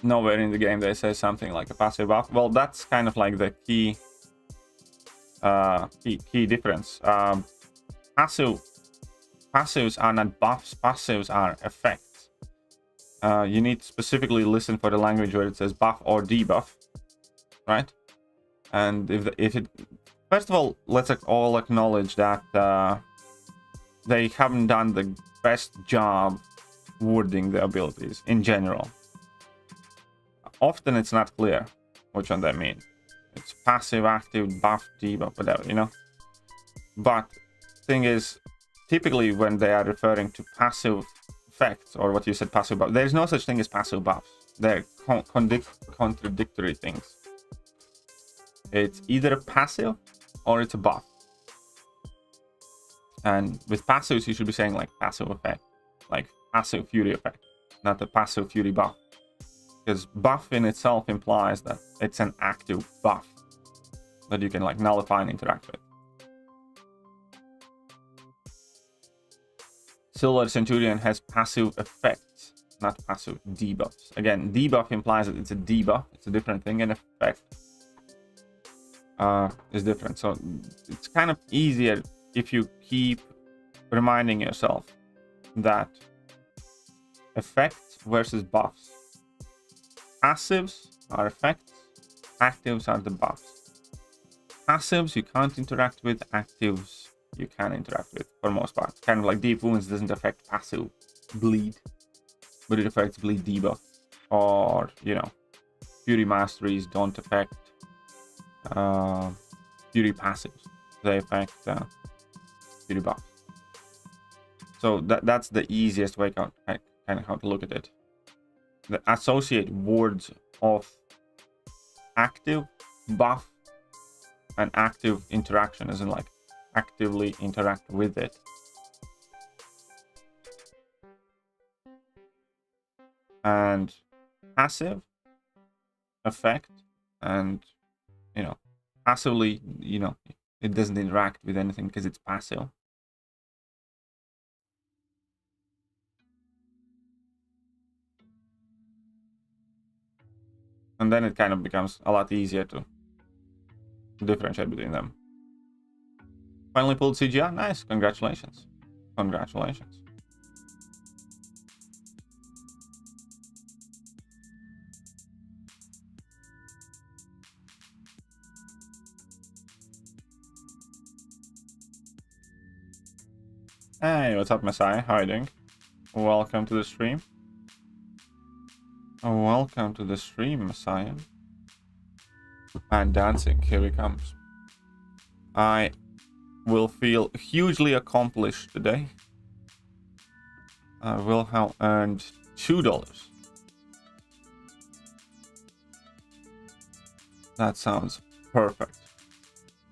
Nowhere in the game they say something like a passive buff. Well, that's kind of like the key difference. Passives are not buffs. Passives are effects. You need to specifically listen for the language where it says buff or debuff, right? And if it first of all, let's all acknowledge that they haven't done the best job wording the abilities in general. Often it's not clear which one they mean. It's passive, active, buff, debuff, whatever, you know. But thing is, typically when they are referring to passive effects, or what you said, passive buff, there's no such thing as passive buffs. They're contradictory things. It's either a passive or it's a buff. And with passives, you should be saying like passive effect, like passive fury effect, not a passive fury buff. Because buff in itself implies that it's an active buff that you can like nullify and interact with. Silver Centurion has passive effects, not passive debuffs. Again, debuff implies that it's a debuff, it's a different thing, and effect is different. So it's kind of easier if you keep reminding yourself that effects versus buffs. Passives are effects, actives are the buffs. Passives you can't interact with, actives you can interact with for most part. Kind of like deep wounds doesn't affect passive bleed, but it affects bleed debuff. Or, you know, fury masteries don't affect fury passives. They affect fury buffs. So that's the easiest way kind of how to look at it. The associate words of active, buff, and active interaction, as in like actively interact with it. And passive, effect, and, you know, passively, you know, it doesn't interact with anything because it's passive. And then it kind of becomes a lot easier to differentiate between them. Finally pulled CGR. Nice. Congratulations. Congratulations. Hey, what's up, Messiah? How are you doing? Welcome to the stream. Welcome to the stream, Messiah. And dancing, here he comes. I will feel hugely accomplished today. I will have earned $2. That sounds perfect.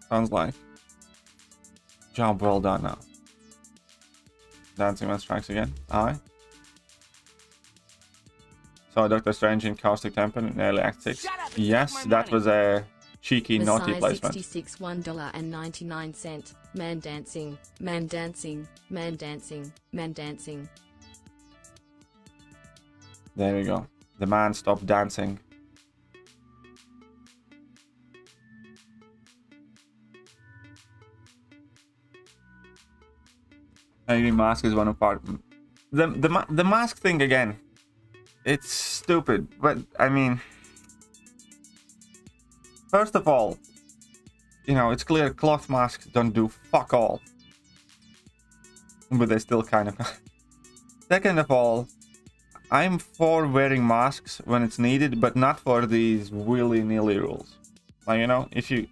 Sounds like job well done now. Dancing Man strikes again. Aye. So Doctor Strange in Caustic Temper in early Act 6. Yes, that was a cheeky, naughty placement. 66 $1.99. Man dancing, man dancing, man dancing, man dancing. There we go. The man stopped dancing. Angry Mask is one of part. The mask thing again. It's stupid, but I mean, first of all, you know, it's clear cloth masks don't do fuck all. But they still kind of... Second of all, I'm for wearing masks when it's needed, but not for these willy-nilly rules. Like, you know, if you...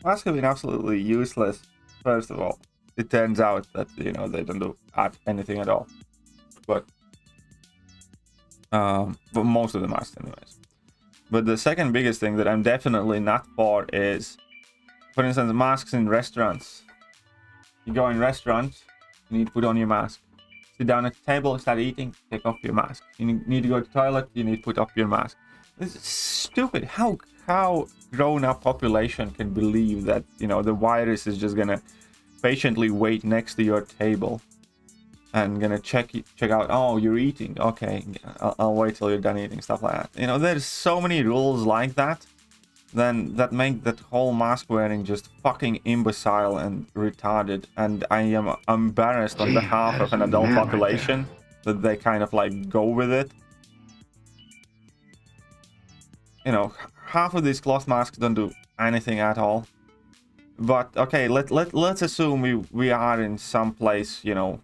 Masks have been absolutely useless, first of all. It turns out that, you know, they don't do anything at all. But most of the masks anyways. But the second biggest thing that I'm definitely not for is, for instance, masks in restaurants. You go in restaurants, you need to put on your mask. Sit down at the table, start eating, take off your mask. You need to go to the toilet, you need to put up your mask. This is stupid. How grown-up population can believe that, you know, the virus is just gonna patiently wait next to your table and gonna check out, oh, you're eating, okay, I'll wait till you're done eating, stuff like that. You know, there's so many rules like that that make that whole mask wearing just fucking imbecile and retarded, and I am embarrassed on behalf of an adult population that they kind of like go with it. You know, half of these cloth masks don't do anything at all. But okay, let's assume we are in some place, you know,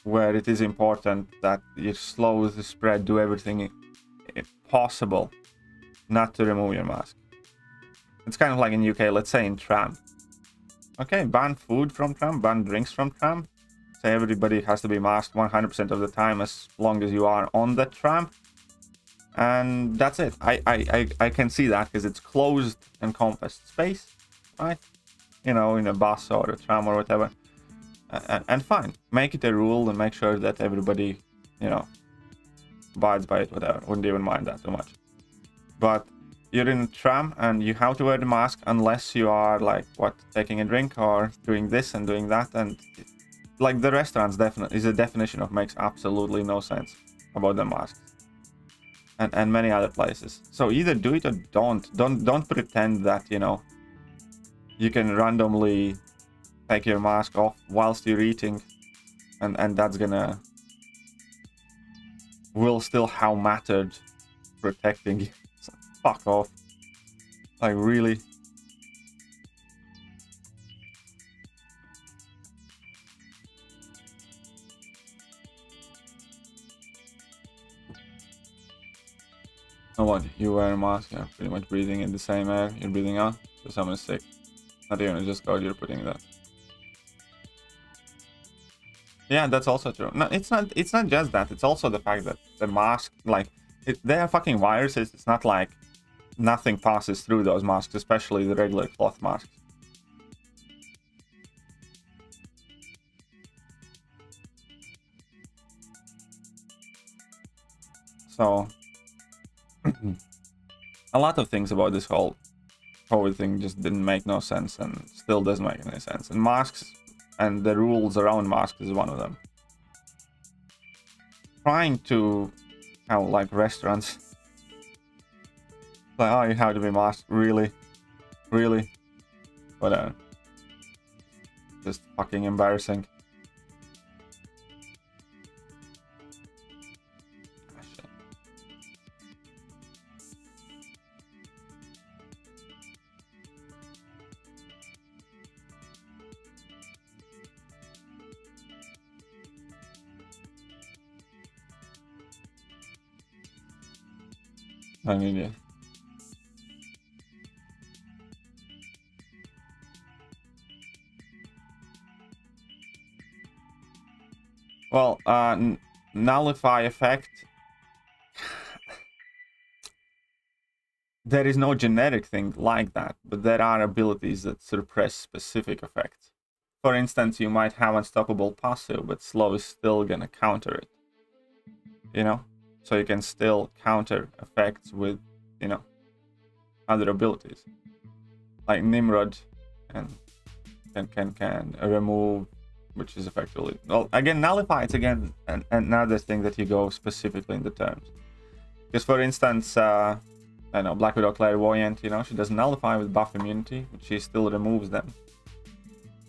where it is important that you slow the spread, do everything possible not to remove your mask. It's kind of like in UK, let's say in tram. Okay, ban food from tram, ban drinks from tram. Say everybody has to be masked 100% of the time as long as you are on the tram. And that's it. I can see that because it's closed encompassed space, right? You know, in a bus or a tram or whatever. And fine, make it a rule and make sure that everybody, you know, abides by it, whatever. Wouldn't even mind that too much. But you're in a tram and you have to wear the mask unless you are like, what, taking a drink or doing this and doing that. And like the restaurants definitely is a definition of makes absolutely no sense about the masks. And many other places. So either do it or don't pretend that, you know, you can randomly take your mask off whilst you're eating and that's gonna will still have mattered protecting you. So, fuck off. Like, really? Oh, what? You wear a mask, you're pretty much breathing in the same air you're breathing out, so someone is sick. Not even just code you're putting that. Yeah, that's also true. No, it's not just that. It's also the fact that the mask, like, they are fucking viruses. It's not like nothing passes through those masks, especially the regular cloth masks. So, a lot of things about this whole COVID thing just didn't make no sense and still doesn't make any sense. And masks and the rules around masks is one of them. Trying to have like restaurants like, oh, you have to be masked, really, whatever. Just fucking embarrassing. I mean, yeah. Well, nullify effect. There is no generic thing like that, but there are abilities that suppress specific effects. For instance, you might have unstoppable passive, but slow is still gonna counter it. You know? So you can still counter effects with, you know, other abilities. Like Nimrod and can remove, which is effectively, well, again, nullify, it's again another thing that you go specifically in the terms. Because for instance, I know Black Widow Clairvoyant, you know, she doesn't nullify with buff immunity, but she still removes them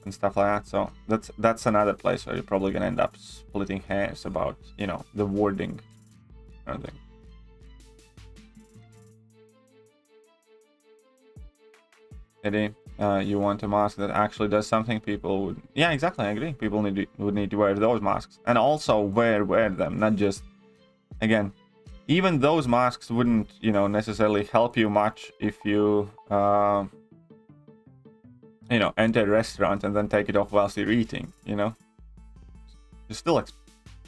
and stuff like that. So that's another place where you're probably gonna end up splitting hairs about, you know, the wording. I think. Eddie, you want a mask that actually does something? People would... Yeah, exactly, I agree. People would need to wear those masks. And also wear them, not just... Again, even those masks wouldn't, you know, necessarily help you much if you, you know, enter a restaurant and then take it off whilst you're eating, you know? You're still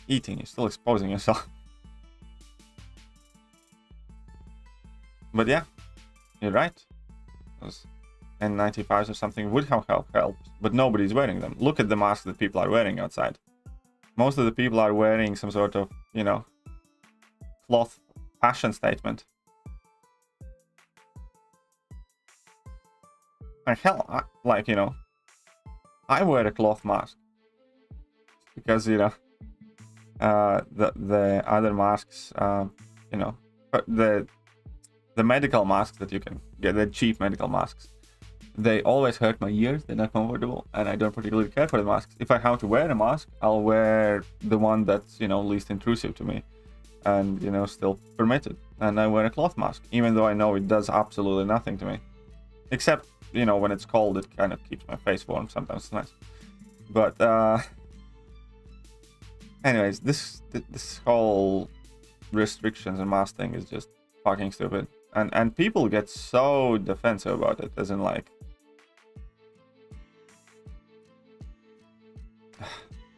eating, you're still exposing yourself. But yeah, you're right. Those N95s or something would have helped, but nobody's wearing them. Look at the masks that people are wearing outside. Most of the people are wearing some sort of, you know, cloth fashion statement. And hell, like, you know, I wear a cloth mask because, you know, the other masks, you know, the medical masks that you can get, the cheap medical masks, they always hurt my ears. They're not comfortable, and I don't particularly care for the masks. If I have to wear a mask, I'll wear the one that's, you know, least intrusive to me, and, you know, still permitted. And I wear a cloth mask, even though I know it does absolutely nothing to me, except, you know, when it's cold, it kind of keeps my face warm. Sometimes it's nice. But anyways, this whole restrictions and mask thing is just fucking stupid, and people get so defensive about it, as in, like,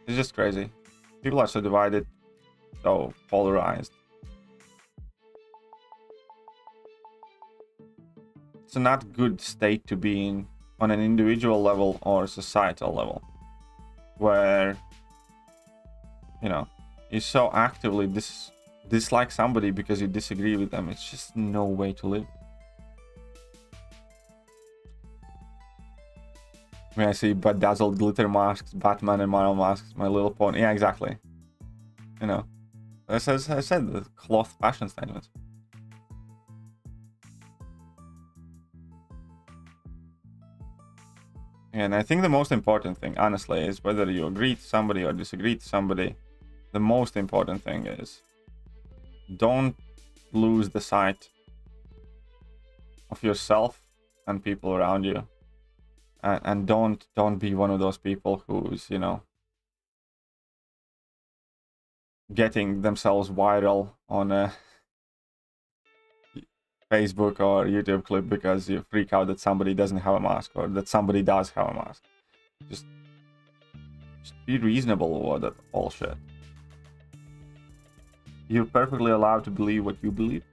it's just crazy. People are so divided, so polarized. It's a not good state to be in on an individual level or societal level, where, you know, you so actively dislike somebody because you disagree with them. It's just no way to live. I mean, I see bedazzled glitter masks, Batman and Marvel masks, My Little Pony. Yeah, exactly. You know, as I said, the cloth fashion statement. And I think the most important thing, honestly, is whether you agree to somebody or disagree to somebody. The most important thing is don't lose the sight of yourself and people around you, and don't be one of those people who's, you know, getting themselves viral on a Facebook or YouTube clip because you freak out that somebody doesn't have a mask or that somebody does have a mask. Just be reasonable with that bullshit. You're perfectly allowed to believe what you believe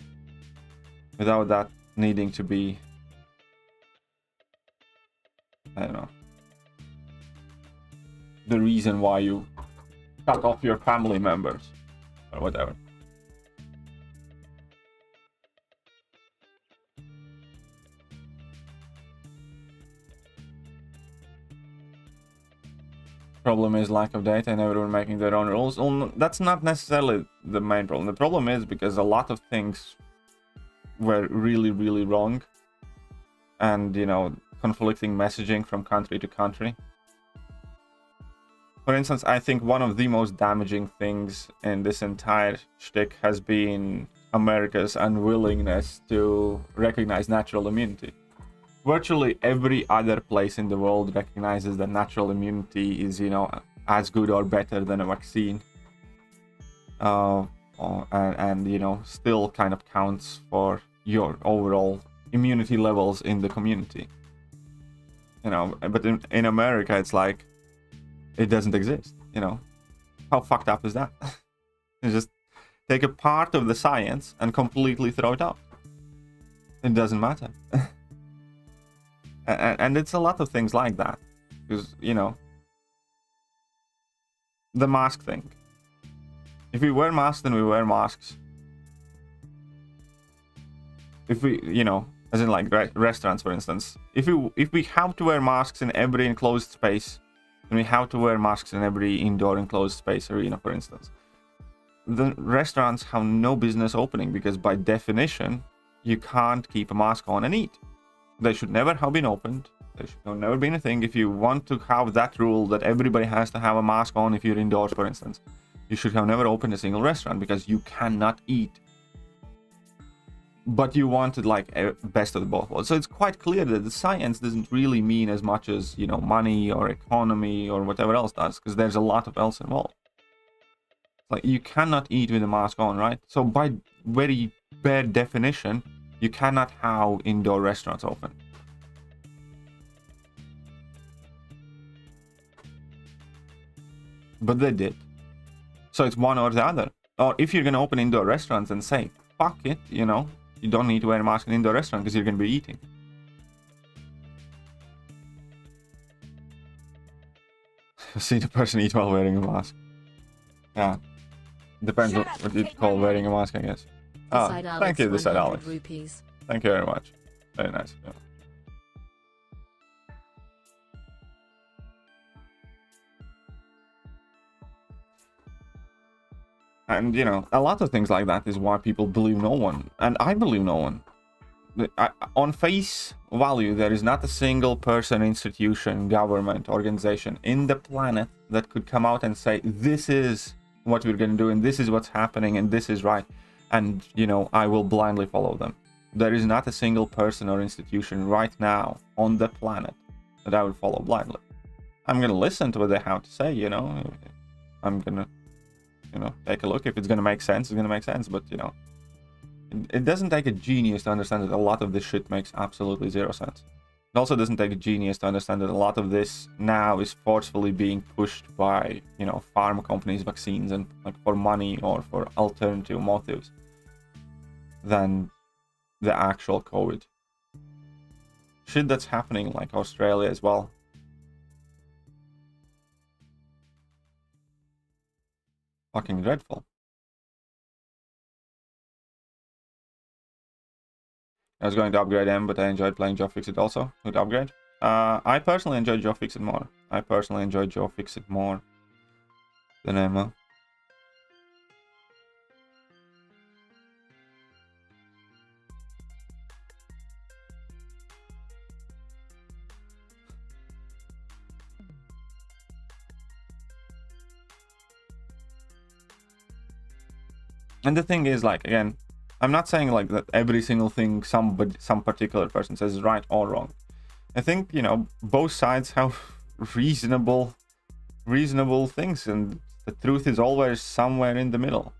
without that needing to be, I don't know, the reason why you cut off your family members or whatever. Problem is lack of data and everyone making their own rules. Well, that's not necessarily the main problem. The problem is because a lot of things were really, really wrong, and, you know, conflicting messaging from country to country. For instance, I think one of the most damaging things in this entire shtick has been America's unwillingness to recognize natural immunity. Virtually every other place in the world recognizes that natural immunity is, you know, as good or better than a vaccine. And, you know, still kind of counts for your overall immunity levels in the community. You know, but in America, it's like, it doesn't exist, you know. How fucked up is that? You just take a part of the science and completely throw it out. It doesn't matter. And it's a lot of things like that, because, you know, the mask thing. If we wear masks, then we wear masks. If we, you know, as in like restaurants, for instance, if we have to wear masks in every enclosed space, then we have to wear masks in every indoor enclosed space arena, for instance. The restaurants have no business opening because by definition, you can't keep a mask on and eat. They should never have been opened. They should have never been a thing. If you want to have that rule that everybody has to have a mask on if you're indoors, for instance, you should have never opened a single restaurant because you cannot eat. but you wanted like a best of the both worlds. So it's quite clear that the science doesn't really mean as much as, you know, money or economy or whatever else does, because there's a lot of else involved. Like, you cannot eat with a mask on, right? So by very bare definition, you cannot have indoor restaurants open. But they did. So it's one or the other. Or if you're going to open indoor restaurants and say, fuck it, you know, you don't need to wear a mask in an indoor restaurant because you're going to be eating. See the person eat while wearing a mask. Yeah. Depends what you call wearing a mask, I guess. Ah, thank you, this Alex. Rupees. Thank you very much. Very nice. Yeah. And, you know, a lot of things like that is why people believe no one. And I believe no one. On face value, there is not a single person, institution, government, organization in the planet that could come out and say, this is what we're going to do, and this is what's happening, and this is right. And, you know, I will blindly follow them. There is not a single person or institution right now on the planet that I would follow blindly. I'm going to listen to what they have to say, you know. I'm going to, you know, take a look. If it's going to make sense, it's going to make sense. But, you know, it doesn't take a genius to understand that a lot of this shit makes absolutely zero sense. It also doesn't take a genius to understand that a lot of this now is forcefully being pushed by, you know, pharma companies, vaccines, and like for money or for alternative motives than the actual COVID. Shit that's happening like Australia as well. Fucking dreadful. I was going to upgrade M, but I enjoyed playing Joe Fixit also. Good upgrade. I personally enjoyed Joe Fixit more. Than Emma. And the thing is, like, again, I'm not saying like that every single thing some particular person says is right or wrong. I think, you know, both sides have reasonable things, and the truth is always somewhere in the middle.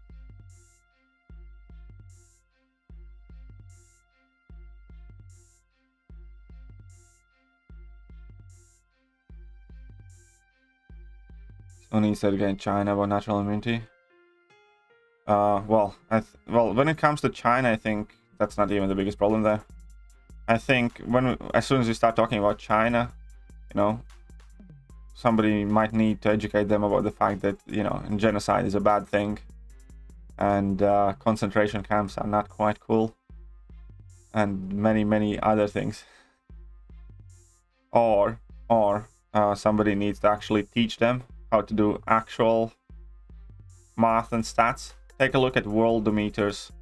Sony said again China about natural immunity. Well, when it comes to China, I think that's not even the biggest problem there. I think as soon as we start talking about China, you know, somebody might need to educate them about the fact that, you know, genocide is a bad thing, and concentration camps are not quite cool, and many other things. Or somebody needs to actually teach them how to do actual math and stats. Take a look at worldometers.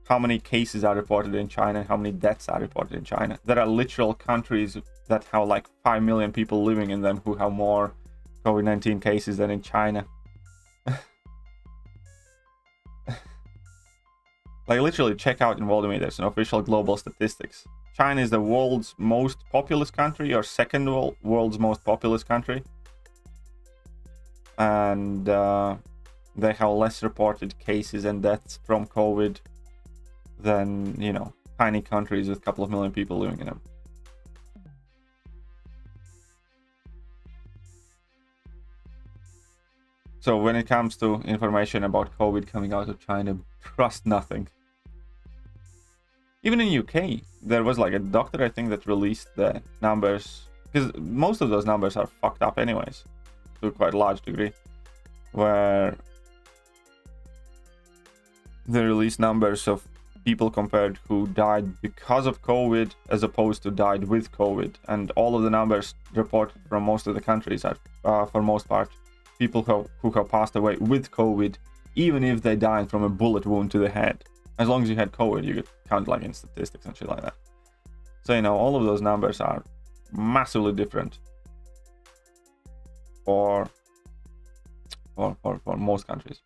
How many cases are reported in China? How many deaths are reported in China? There are literal countries that have like 5 million people living in them who have more COVID-19 cases than in China. Like, literally check out in worldometers and official global statistics. China is the world's most populous country, or second world's most populous country. And they have less reported cases and deaths from COVID than, you know, tiny countries with a couple of million people living in them. So when it comes to information about COVID coming out of China, trust nothing. Even in UK, there was like a doctor, I think, that released the numbers, because most of those numbers are fucked up anyways, to a quite large degree, where they released numbers of people compared who died because of COVID as opposed to died with COVID, and all of the numbers reported from most of the countries are, for most part, people who have passed away with COVID, even if they died from a bullet wound to the head. As long as you had COVID, you could count like in statistics and shit like that. So, you know, all of those numbers are massively different for most countries.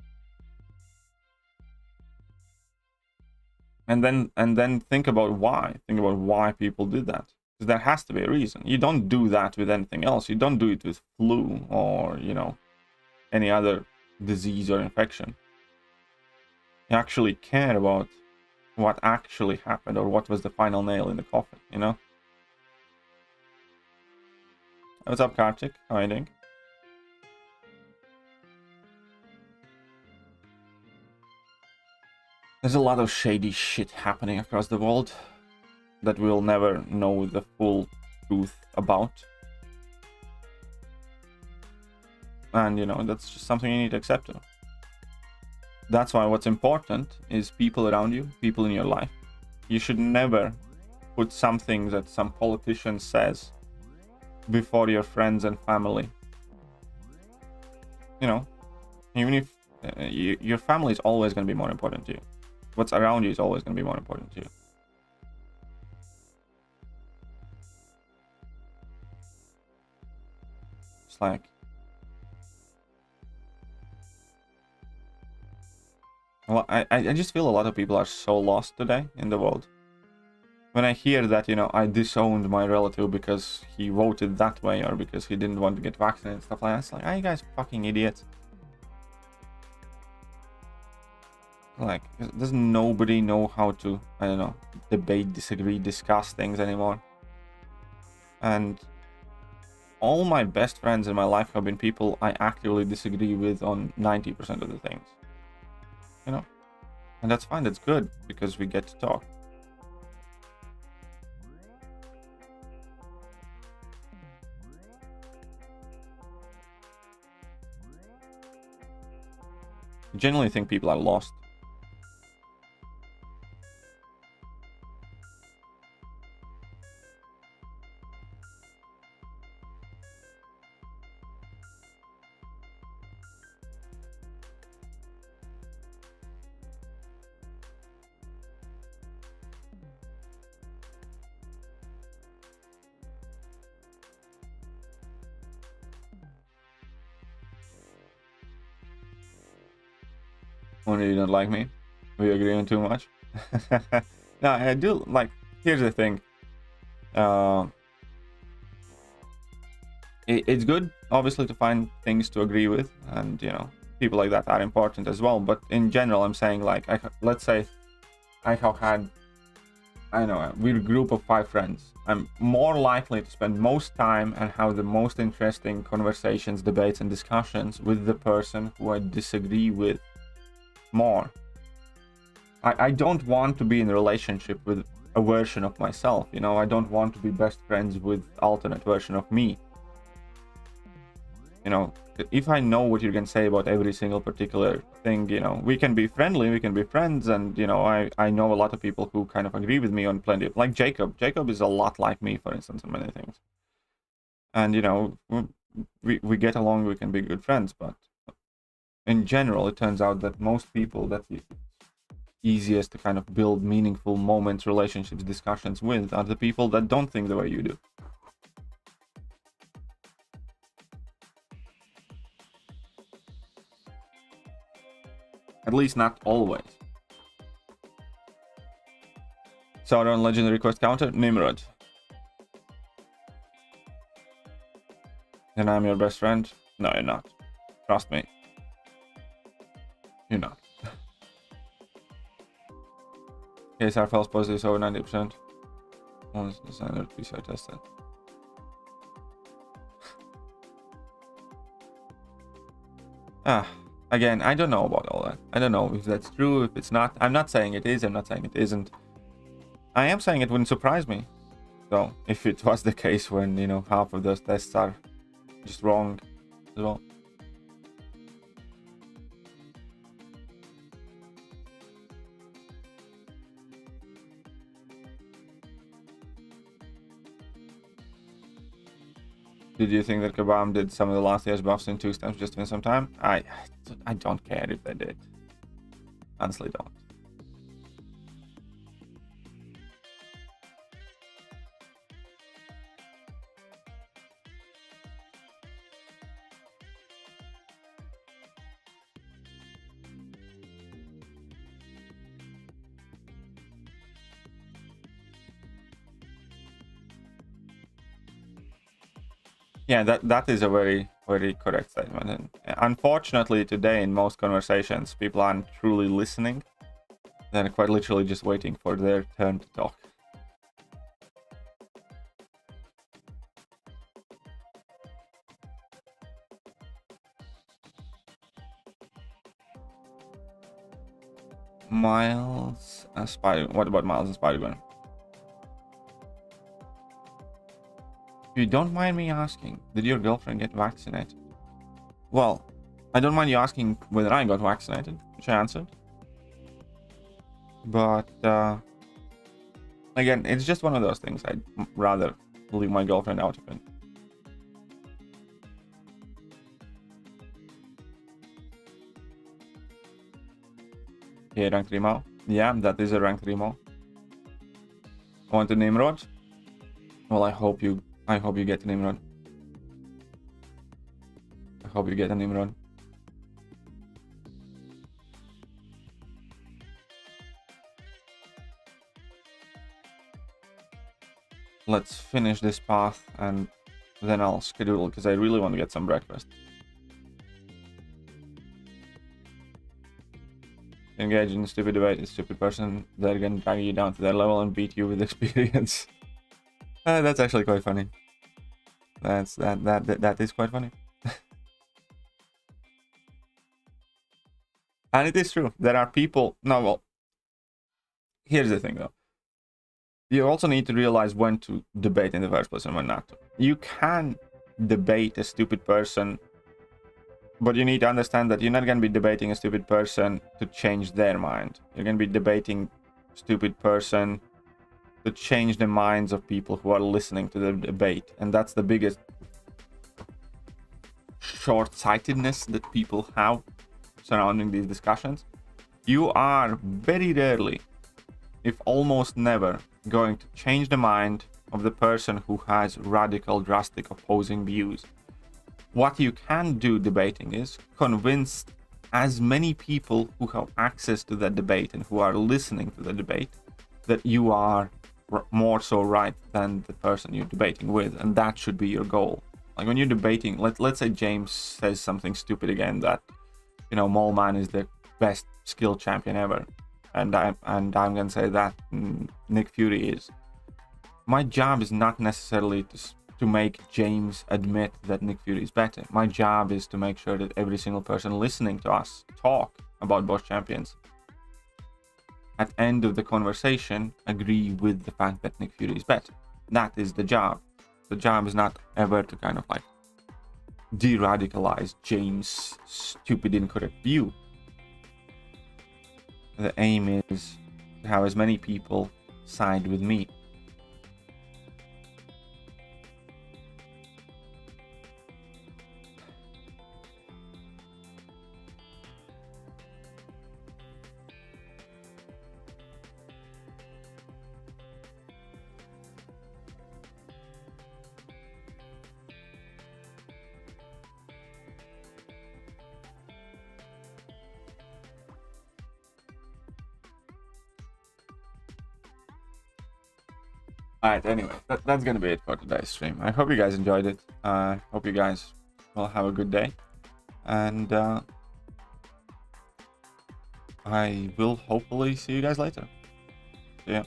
And then think about why. Think about why people did that. Because there has to be a reason. You don't do that with anything else. You don't do it with flu or, you know, any other disease or infection. You actually care about what actually happened or what was the final nail in the coffin, you know? What's up, Kartik? How are you doing? There's a lot of shady shit happening across the world that we'll never know the full truth about. And, you know, that's just something you need to accept. That's why what's important is people around you, people in your life. You should never put something that some politician says before your friends and family. You know, even if your family is always going to be more important to you. What's around you is always going to be more important to you. It's like, well, I just feel a lot of people are so lost today in the world. When I hear that, you know, I disowned my relative because he voted that way or because he didn't want to get vaccinated and stuff like that, it's like, are you guys fucking idiots? Like, does nobody know how to, I don't know, debate, disagree, discuss things anymore? And all my best friends in my life have been people I actively disagree with on 90% of the things. You know? And that's fine, that's good, because we get to talk. I genuinely think people are lost. Only you don't like me? We agree on too much? No, I do, like, here's the thing. It's good, obviously, to find things to agree with, and, you know, people like that are important as well, but in general, I'm saying, like, let's say I have had, I don't know, we're a group of 5 friends. I'm more likely to spend most time and have the most interesting conversations, debates, and discussions with the person who I disagree with more. I don't want to be in a relationship with a version of myself, you know. I don't want to be best friends with alternate version of me. You know, if I know what you're gonna say about every single particular thing, you know, we can be friendly, we can be friends, and, you know, I know a lot of people who kind of agree with me on plenty of, like Jacob. Jacob is a lot like me, for instance, on many things. And, you know, we get along, we can be good friends, but in general, it turns out that most people that it's easiest to kind of build meaningful moments, relationships, discussions with are the people that don't think the way you do. At least not always. Sauron legendary quest counter, Nimrod. And I'm your best friend? No, you're not. Trust me. You're not. KSR false positive is over 90%. Once the standard PCR tested. Again, I don't know about all that. I don't know if that's true, if it's not. I'm not saying it is, I'm not saying it isn't. I am saying it wouldn't surprise me. So, if it was the case when, you know, half of those tests are just wrong as well. Did you think that Kabam did some of the last year's buffs in 2 steps just to win some time? I don't care if they did. Honestly, don't. Yeah, that is a very, very correct statement. And unfortunately, today in most conversations, people aren't truly listening. They're quite literally just waiting for their turn to talk. Miles and Spider. What about Miles and Spider-Man? If you don't mind me asking, did your girlfriend get vaccinated? Well, I don't mind you asking whether I got vaccinated, which I answered. But again, it's just one of those things. I'd rather leave my girlfriend out of it. Yeah, rank 3 Mao. Yeah, that is a rank 3 Mao. Want to Nimrod? Well, I hope you get a Nimrod. I hope you get a Nimrod. Let's finish this path and then I'll schedule, because I really want to get some breakfast. Engage in stupid debate, a stupid person, they're gonna drag you down to their level and beat you with experience. That's actually quite funny. That is quite funny. And it is true. There are people. No, well, here's the thing though. You also need to realize when to debate in the first place and when not to. You can debate a stupid person, but you need to understand that you're not going to be debating a stupid person to change their mind. You're going to be debating a stupid person to change the minds of people who are listening to the debate. And that's the biggest short-sightedness that people have surrounding these discussions. You are very rarely, if almost never, going to change the mind of the person who has radical, drastic, opposing views. What you can do debating is convince as many people who have access to that debate and who are listening to the debate that you are more so right than the person you're debating with, and that should be your goal. Like when you're debating, let's say James says something stupid again, that, you know, Mole Man is the best skill champion ever, and I'm gonna say that Nick Fury is. My job is not necessarily to make James admit that Nick Fury is better. My job is to make sure that every single person listening to us talk about both champions at end of the conversation agree with the fact that Nick Fury is better. That is the job. The job is not ever to kind of like de-radicalize James' stupid incorrect view. The aim is to have as many people side with me. Alright, anyway, that's gonna be it for today's stream. I hope you guys enjoyed it. Hope you guys will have a good day. And I will hopefully see you guys later. See ya.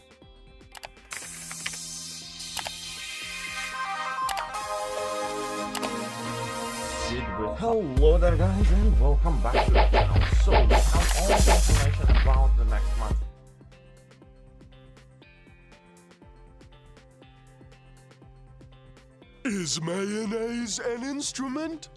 Hello there guys, and welcome back to the channel. So we have all the information about the next month. Is mayonnaise an instrument?